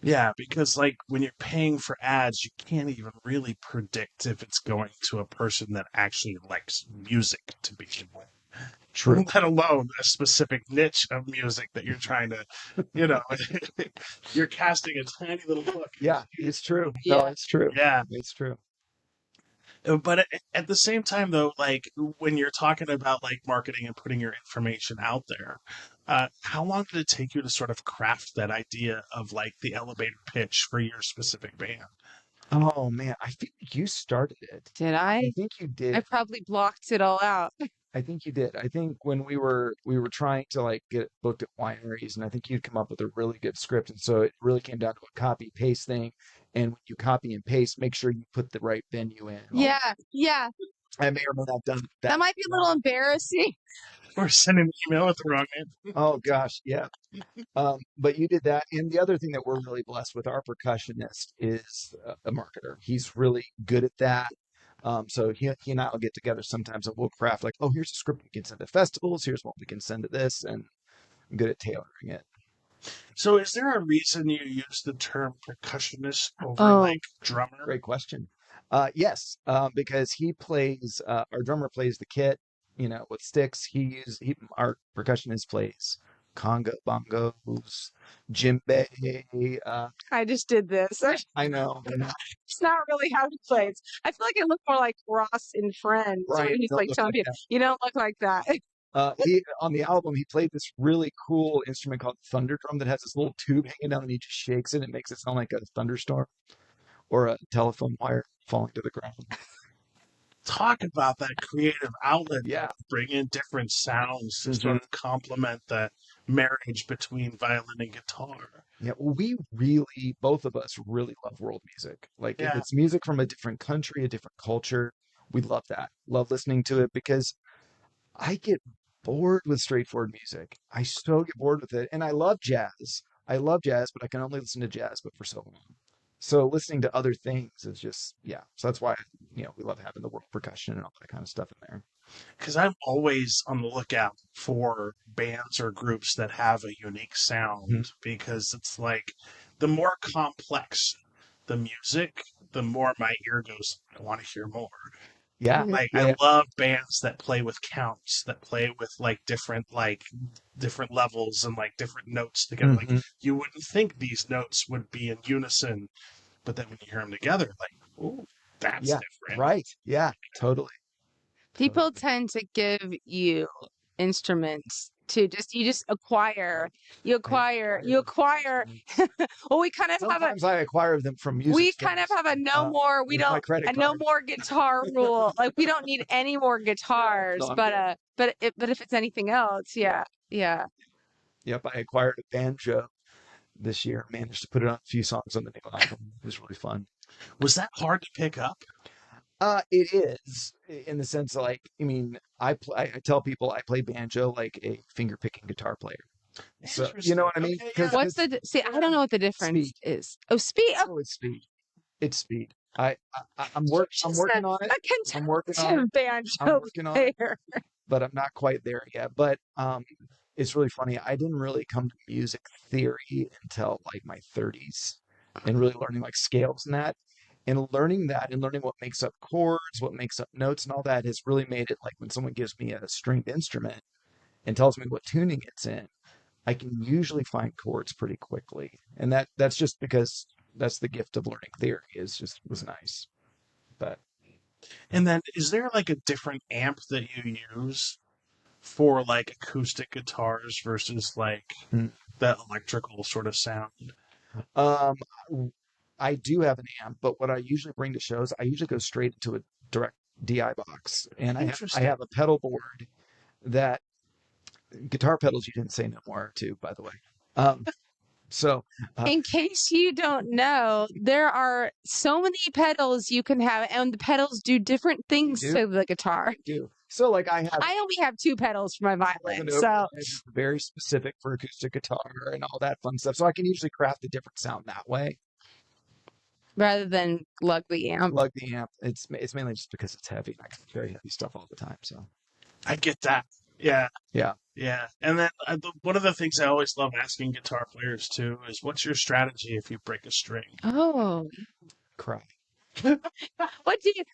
Yeah, because like when you're paying for ads, you can't even really predict if it's going to a person that actually likes music to begin with. True. Let alone a specific niche of music that you're trying to, you know, you're casting a tiny little hook. Yeah, it's true. No, Yeah. it's true. Yeah. It's true. But at the same time, though, like when you're talking about like marketing and putting your information out there, how long did it take you to sort of craft that idea of like the elevator pitch for your specific band? Oh man, I think you started it. Did I I? think you I did. probably blocked it all out. I think you did. I think when we were trying to like get booked at wineries, and I think you'd come up with a really good script, and so it really came down to a copy paste thing. And when you copy and paste, make sure you put the right venue in. Yeah. Yeah. I may or may not have done That that. might be a little embarrassing. Or send an email with the wrong name? Oh gosh, yeah. But you did that, and the other thing that we're really blessed with, our percussionist is a marketer. He's really good at that. So he and I will get together sometimes and we'll craft like, oh, here's a script we can send to festivals. Here's what we can send to this, and I'm good at tailoring it. So, is there a reason you use the term percussionist over Oh, like drummer? Great question. Yes, because our drummer plays the kit, with sticks. Our percussionist plays conga, bongos, djembe. I just did this. I know. It's not really how he plays. I feel like I look more like Ross in Friends, where Right, he's don't like look telling like people, that. "You don't look like that." He on the album he played this really cool instrument called thunder drum that has this little tube hanging down and he just shakes it. It makes it sound like a thunderstorm or a telephone wire falling to the ground. Talk about that creative outlet Yeah. to bring in different sounds to Hmm. sort of complement the marriage between violin and guitar. Yeah. Well, both of us really love world music. Like if Yeah. it's music from a different country, a different culture, we love that. Love listening to it because I get bored with straightforward music. I so get bored with it. And I love jazz, I love jazz, but I can only listen to jazz, but for so long. So listening to other things is just, yeah. So that's why, we love having the world percussion and all that kind of stuff in there. Because I'm always on the lookout for bands or groups that have a unique sound, because it's like the more complex the music, the more my ear goes, I want to hear more. Yeah. Like Yeah. I love bands that play with counts, that play with different levels and like different notes together. Like you wouldn't think these notes would be in unison, but then when you hear them together, like, oh, that's Yeah. different. Right. Yeah. Totally. People tend to give you instruments to you acquire. Well, we kind of Sometimes I acquire them from music we kind of stores, have a no more. We with my don't credit a no card. more guitar rule. Like we don't need any more guitars. No, I'm but if it's anything else, yeah. Yep, I acquired a banjo this year. Managed to put it on a few songs on the new album. It was really fun. Was that hard to pick up? It is in the sense like, I tell people I play banjo like a finger picking guitar player. So you know what I mean? Okay, yeah. What's see? I don't know what the difference is. Oh, speed. Oh, it's speed. It's speed. I'm I'm working on it. I'm working on it. Banjo I'm working on it, player. but I'm not quite there yet. But it's really funny. I didn't really come to music theory until like my 30s, and really learning like scales and that. And learning that and learning what makes up chords, what makes up notes and all that has really made it like when someone gives me a stringed instrument and tells me what tuning it's in, I can usually find chords pretty quickly. And that's just because that's the gift of learning theory, was nice. But And then is there like a different amp that you use for like acoustic guitars versus like the electrical sort of sound? um I do have an amp, but what I usually bring to shows, I usually go straight into a direct DI box. And I have a pedal board that guitar pedals you didn't say no more to, by the way. So in case you don't know, there are so many pedals you can have, and the pedals do different things to the guitar. I do. So like I only have 2 pedals for my violin, so it's very specific for acoustic guitar and all that fun stuff. So I can usually craft a different sound that way. Rather than lug the amp. It's mainly just because it's heavy. I can carry heavy stuff all the time. So I get that. Yeah. Yeah. Yeah. And then one of the things I always love asking guitar players too is, what's your strategy if you break a string? Oh. Cry. It doesn't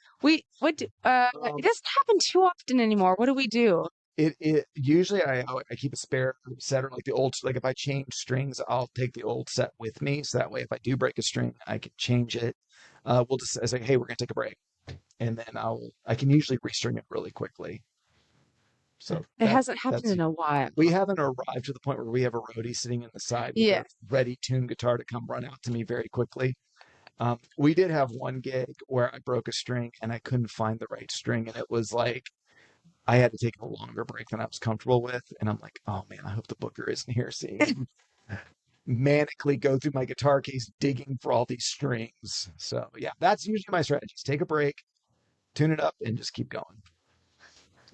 happen too often anymore. What do we do? It usually I keep a spare set, or like the old, like if I change strings, I'll take the old set with me, so that way if I do break a string, I can change it. We'll just say, hey, we're gonna take a break, and then I can usually restring it really quickly. So it hasn't happened in a while. We haven't arrived to the point where we have a roadie sitting in the side with a ready tuned guitar to come run out to me very quickly. We did have one gig where I broke a string and I couldn't find the right string, and it was like I had to take a longer break than I was comfortable with. And I'm like, oh man, I hope the booker isn't here seeing me manically go through my guitar case digging for all these strings. So yeah, that's usually my strategy. Take a break, tune it up, and just keep going.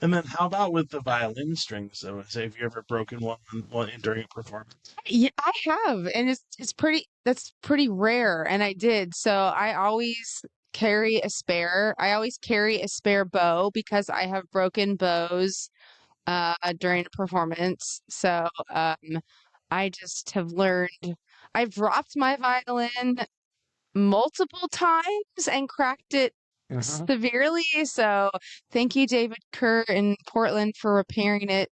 And then how about with the violin strings though? Have you ever broken one during a performance? Yeah, I have, and that's pretty rare, and I did. So I always carry a spare. I always carry a spare bow because I have broken bows during a performance. So I just have learned. I've dropped my violin multiple times and cracked it severely. So thank you, David Kerr in Portland, for repairing it.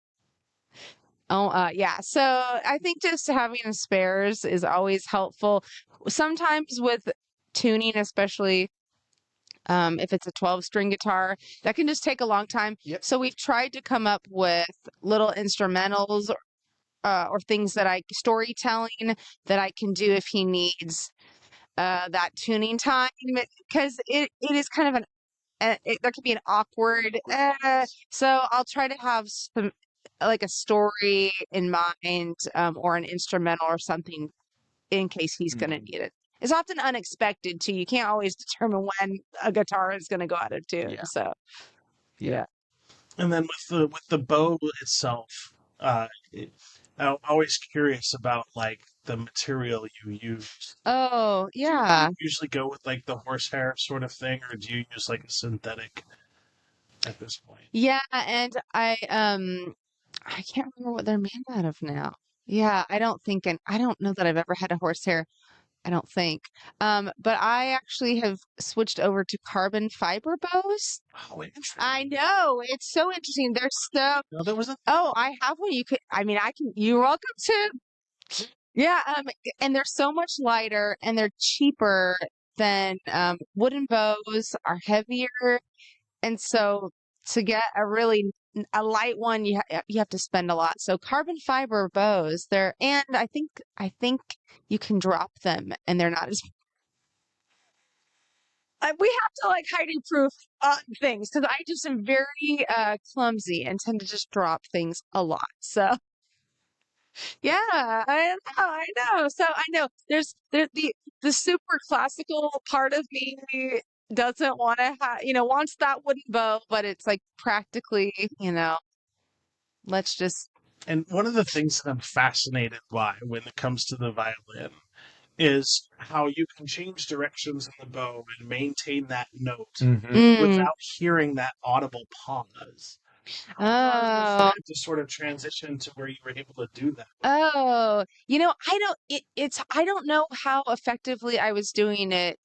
Yeah. So I think just having a spares is always helpful. Sometimes with tuning, especially if it's a 12-string guitar, that can just take a long time. Yep. So we've tried to come up with little instrumentals or things storytelling that I can do if he needs that tuning time, because it is kind of there can be an awkward. So I'll try to have some like a story in mind, or an instrumental or something in case he's going to need it. It's often unexpected too. You can't always determine when a guitar is going to go out of tune. Yeah. So, yeah. And then with the bow itself, I'm always curious about like the material you use. Oh, Do you yeah. usually go with like the horsehair sort of thing, or do you use like a synthetic at this point? Yeah, and I can't remember what they're made out of now. Yeah, I don't know that I've ever had a horsehair, I don't think. But I actually have switched over to carbon fiber bows. Oh, interesting. I know, it's so interesting. They're so No, there was a Oh, I have one. You could I mean, I can you're welcome to. Yeah, and they're so much lighter and they're cheaper than wooden bows are heavier. And so to get a light one, you have to spend a lot. So carbon fiber bows, they're and I think you can drop them and they're not as we have to like Heidi proof things because I just am very clumsy and tend to just drop things a lot. So yeah, I know. So I know there's the super classical part of me doesn't want to have, wants that wooden bow, but it's like practically, let's just, And one of the things that I'm fascinated by when it comes to the violin is how you can change directions in the bow and maintain that note Mm-hmm. without hearing that audible pause. How hard was oh, that to sort of transition to where you were able to do that? oh, I don't know how effectively I was doing it.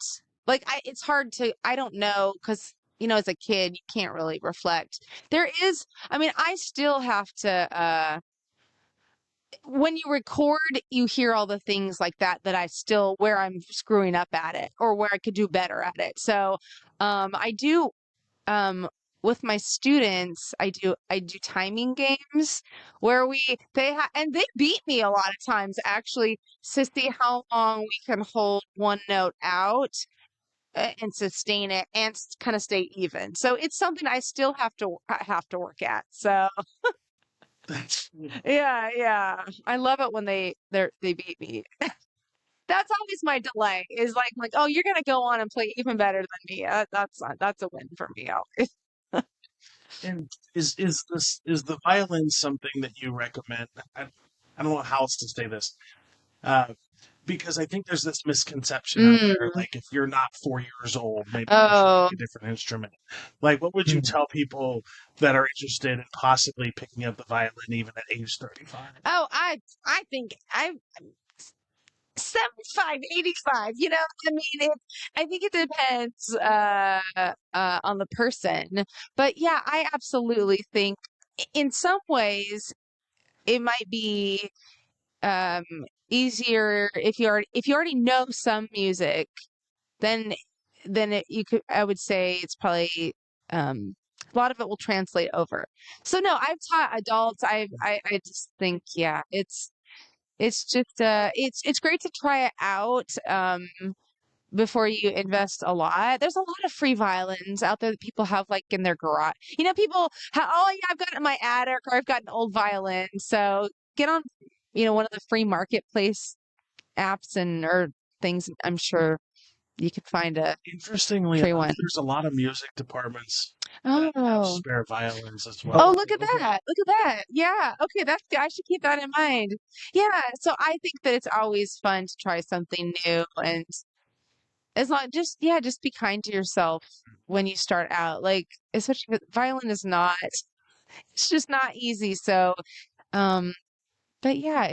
Like it's hard to, I don't know, because, as a kid, you can't really reflect. I still have to, when you record, you hear all the things like that where I'm screwing up at it or where I could do better at it. So, I do, um, with my students, I do timing games where and they beat me a lot of times actually to see how long we can hold one note out and sustain it and kind of stay even. So it's something I still have to work at. So That's yeah, yeah. I love it when they beat me. That's always my delay is like, oh, you're gonna go on and play even better than me. That's a win for me always. and is the violin something that you recommend? I don't know how else to say this. Uh, because I think there's this misconception out there, Mm. like if you're not 4 years old, maybe you should Oh, pick a different instrument. Like, what would you tell people that are interested in possibly picking up the violin even at age 35? oh, I think I 75, 85. I think it depends on the person. But yeah, I absolutely think in some ways it might be um easier if you already know some music, then I would say it's probably a lot of it will translate over. So no, I've taught adults. I just think yeah, it's just it's great to try it out before you invest a lot. There's a lot of free violins out there that people have like in their garage. People oh yeah, I've got it in my attic or I've got an old violin. So get on, one of the free marketplace apps and or things. I'm sure you could find a Interestingly free enough, one. there's a lot of music departments that have Oh. spare violins as Oh, Oh, well. look at that. Look at that. Yeah. Okay, that's good. I should keep that in mind. Yeah, so I think that it's always fun to try something new and as long just be kind to yourself when you start out. Like especially violin is not it's just not easy. So, um but yeah,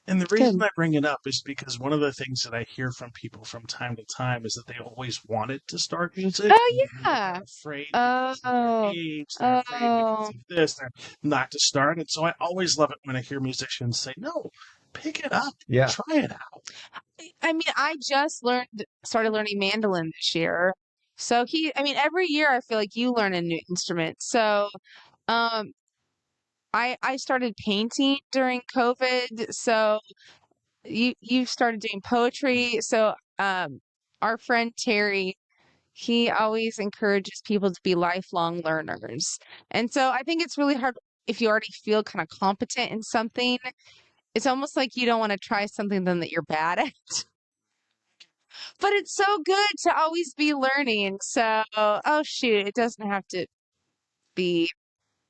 And the it's reason good. I bring it up is because one of the things that I hear from people from time to time is that they always wanted to start music, Oh but they're yeah. afraid because of their Oh. age, they're afraid because Oh. of this, they're not to start. And so I always love it when I hear musicians say, no, pick it up, yeah. try it out. I just started learning mandolin this year. So every year I feel like you learn a new instrument. So, um, I started painting during COVID. So you started doing poetry. So, our friend Terry, he always encourages people to be lifelong learners. And so I think it's really hard if you already feel kind of competent in something. It's almost like you don't want to try something then that you're bad at. But it's so good to always be learning. So, oh shoot, it doesn't have to be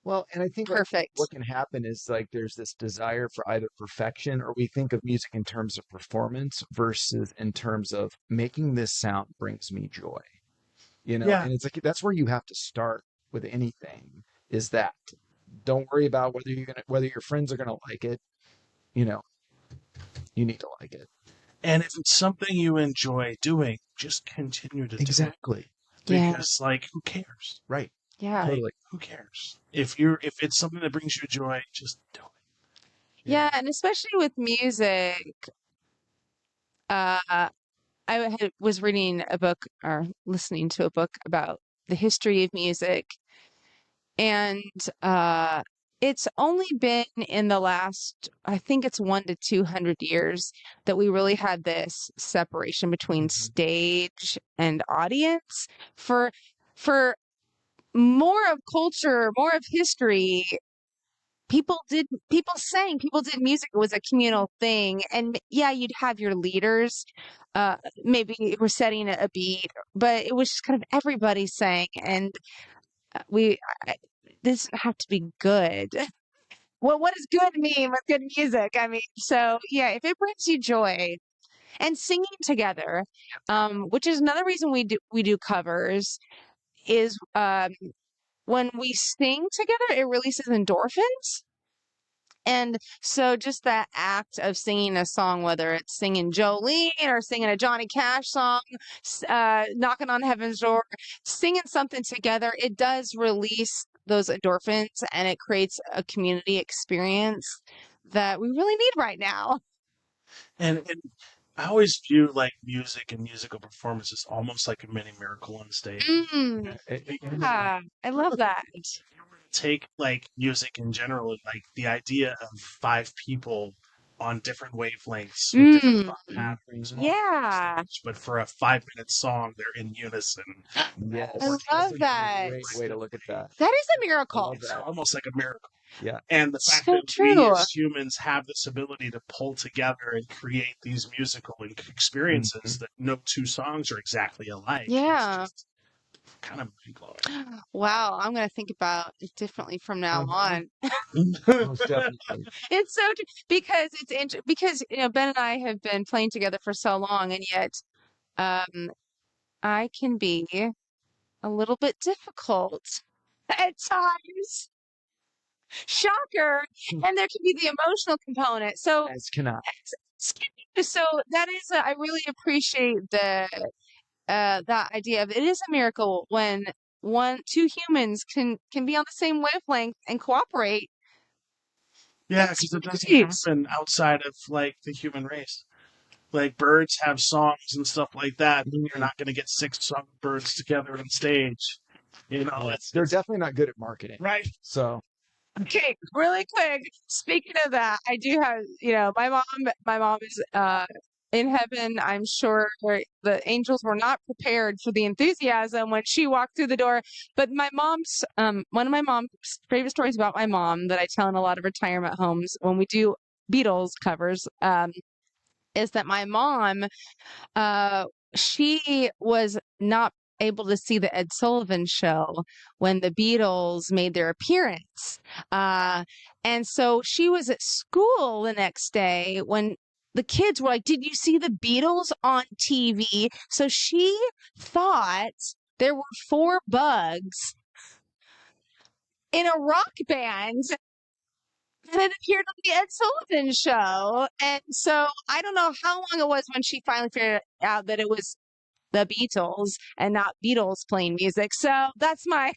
Well, and I think like Perfect. what can happen is like there's this desire for either perfection or we think of music in terms of performance versus in terms of making this sound brings me joy. Yeah. And it's like that's where you have to start with anything is that don't worry about whether your friends are gonna like it, you know, you need to like it. And if it's something you enjoy doing, just continue to do it. Exactly. Yeah. Because like who cares? Right. Yeah. Like, Totally. who cares? If it's something that brings you joy, just do it. Yeah, and especially with music, uh, was reading a book or listening to a book about the history of music, and it's only been in the last, I think it's 1 to 200 years that we really had this separation between Mhm. stage and audience. For more of culture, more of history, people sang, people did music. It was a communal thing. And yeah, you'd have your leaders, maybe were setting a beat, but it was just kind of everybody sang. And we, this doesn't have to be good. Well, what does good mean with good music? I mean, so yeah, if it brings you joy and singing together, which is another reason we do covers, is when we sing together, it releases endorphins. And so just that act of singing a song, whether it's singing Jolene or singing a Johnny Cash song, knocking on heaven's door, singing something together, it does release those endorphins and it creates a community experience that we really need right now. And I always view like music and musical performances almost like a mini miracle on stage. Mm, yeah, I love that. Take like music in general, and like the idea of 5 people on different wavelengths with different thought patterns, all on Yeah, stage, but for a 5-minute song, they're in unison. Yes. I Working love together. that. Great way to look at that. That is a I miracle. love It's that. almost like a miracle. Yeah. And the fact So that we true. as humans have this ability to pull together and create these musical experiences that no 2 songs are exactly alike. Yeah. It's just kind of mind-blowing. Wow, I'm gonna think about it differently from now on. Most definitely. It's so because because Ben and I have been playing together for so long, and yet um, I can be a little bit difficult at times. Shocker, and there can be the emotional component. So As cannot. so that is I really appreciate that idea of it is a miracle when two humans can be on the same wavelength and cooperate. Yeah, That's because it doesn't great. happen outside of like the human race. Like birds have songs and stuff like that, but you're not going to get 6 songbirds together on stage. They're definitely not good at marketing. right. So Okay, really quick. Speaking of that, I do have, my mom is in heaven. I'm sure the angels were not prepared for the enthusiasm when she walked through the door. But my mom's one of my mom's favorite stories about my mom that I tell in a lot of retirement homes when we do Beatles covers, is that my mom uh, she was not able to see the Ed Sullivan show when the Beatles made their appearance. Uh, and so she was at school the next day when the kids were like, "Did you see the Beatles on TV?" So she thought there were 4 bugs in a rock band that appeared on the Ed Sullivan show. And so I don't know how long it was when she finally figured out that it was the Beatles and not Beatles playing music. So that's my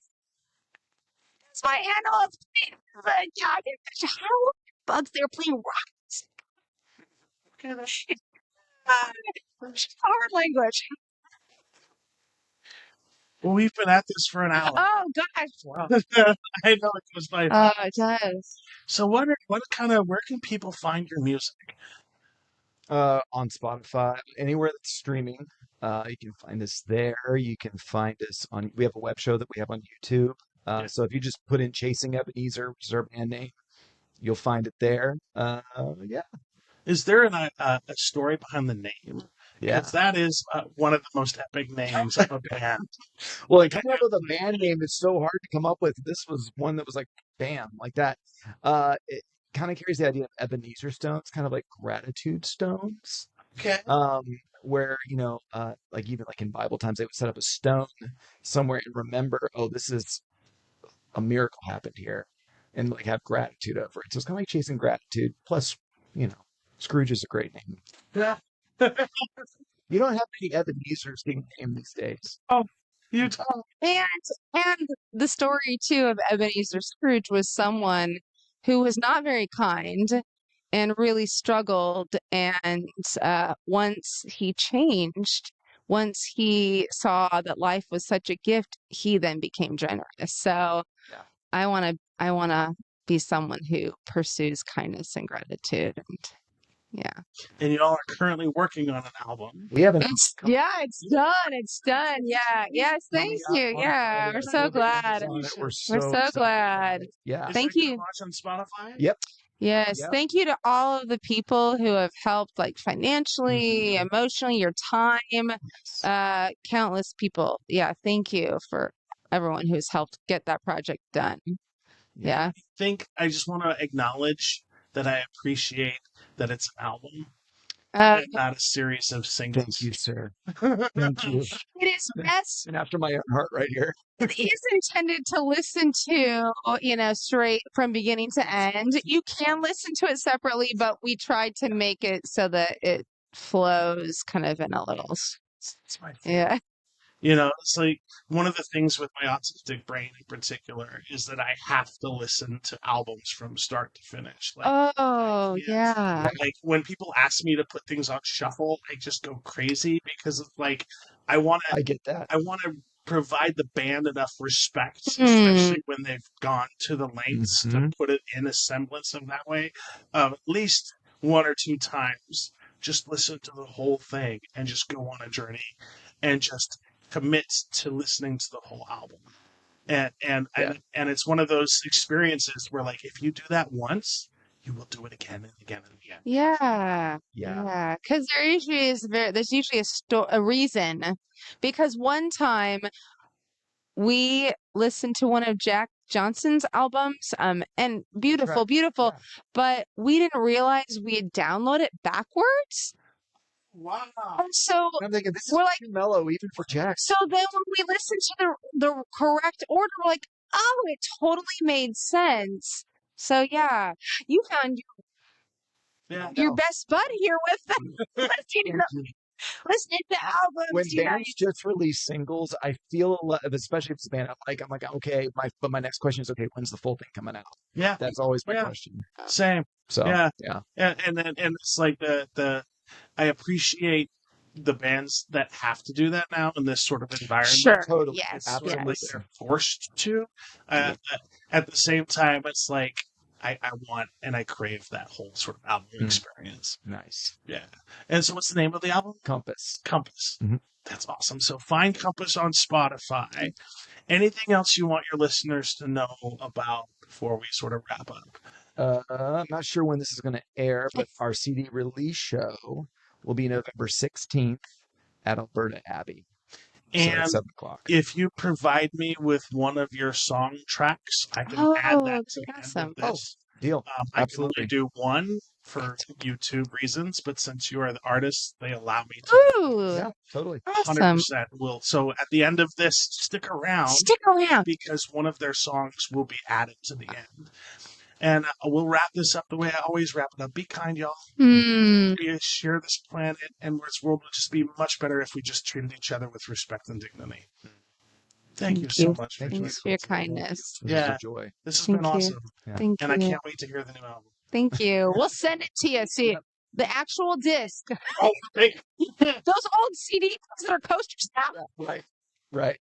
handle. But yeah, how bugs they were playing rock. Hard language. Well, we've been at this for an hour. Oh gosh. Wow. I know it goes by. It does. So where can people find your music? on Spotify, anywhere that's streaming, you can find us there. You can find us on. We have a web show that we have on YouTube. Yeah. So if you just put in "Chasing Ebenezer," which is our band name, you'll find it there. Yeah. Is there a story behind the name? Yeah. Because that is one of the most epic names of a band. Well, and coming up with a band name is so hard to come up with. This was one that was like, bam, like that. It kind of carries the idea of Ebenezer stones, kind of like gratitude stones. Okay. Where, like even like in Bible times, they would set up a stone somewhere and remember, oh, this is a miracle happened here, and like have gratitude over it. So it's kind of like chasing gratitude. Plus, Scrooge is a great name. Yeah. You don't have many Ebenezer's being named these days. Oh, you tell. And the story too of Ebenezer Scrooge was someone who was not very kind and really struggled. And once he changed, once he saw that life was such a gift, he then became generous. So Yeah. I want to be someone who pursues kindness and gratitude. And yeah. And y'all are currently working on an album. We haven't. It's done. It's done. Yeah. Yes. Thank you. Yeah. We're so glad. We're so We're so glad. Yeah. Is Thank it you. Watch on Spotify? Yep. Yes. Yep. Thank you to all of the people who have helped, like financially, emotionally, your time, countless people. Yeah. Thank you for everyone who's helped get that project done. Yeah. I just want to acknowledge that I appreciate that it's an album Uh, and not a series of singles. Thank you, sir. Thank you. it is best. And after my own heart right here. It is intended to listen to, straight from beginning to end. You can listen to it separately, but we tried to make it so that it flows kind of in a little. It's my favorite. Yeah. It's like one of the things with my autistic brain in particular is that I have to listen to albums from start to finish. Like, Oh, yeah. like when people ask me to put things on shuffle, I just go crazy because it's like I get that. I want to provide the band enough respect, especially when they've gone to the lengths to put it in a semblance of that way. At least one or two times, just listen to the whole thing and just go on a journey and just commit to listening to the whole album. And it's one of those experiences where, like, if you do that once, you will do it again and again and again. Yeah. Because there's usually a reason. Because one time we listened to one of Jack Johnson's albums, and beautiful, Yeah. but we didn't realize we had downloaded it backwards. Wow. And so I'm thinking this is we're like, too mellow even for Jack. so then when we listened to the correct order, we're like, oh, it totally made sense. So yeah, you found your best bud here with listening to albums. When bands just release singles, I feel a lot, especially if it's a band I like, I'm like, okay, my next question is, okay, when's the full thing coming out? Yeah. That's always my question. Same. So yeah. And it's like I appreciate the bands that have to do that now in this sort of environment. Sure. Totally. Yes. Absolutely. Yes. They're forced to. At the same time, it's like I want and I crave that whole sort of album experience. Nice. Yeah. And so what's the name of the album? Compass. That's awesome. So find Compass on Spotify. Anything else you want your listeners to know about before we sort of wrap up? I'm not sure when this is going to air, but our CD release show will be November 16th at Alberta Abbey. And so at 7 o'clock. If you provide me with one of your song tracks, I can add that to the end of this. Deal. I can Absolutely. only do one for YouTube reasons, but since you are the artist, they allow me to. Ooh. Yeah, totally. 100% will. So at the end of this, stick around because one of their songs will be added to the end. And we'll wrap this up the way I always wrap it up. Be kind, y'all. We share this planet, and this world would just be much better if we just treated each other with respect and dignity. Thank you so much. Thanks for your kindness. Yeah. Joy. This has been awesome. Yeah. Thank and you. I can't wait to hear the new album. Thank you. We'll send it to you. See, the actual disc. Oh, thank you. Those old CDs that are coasters now. Right.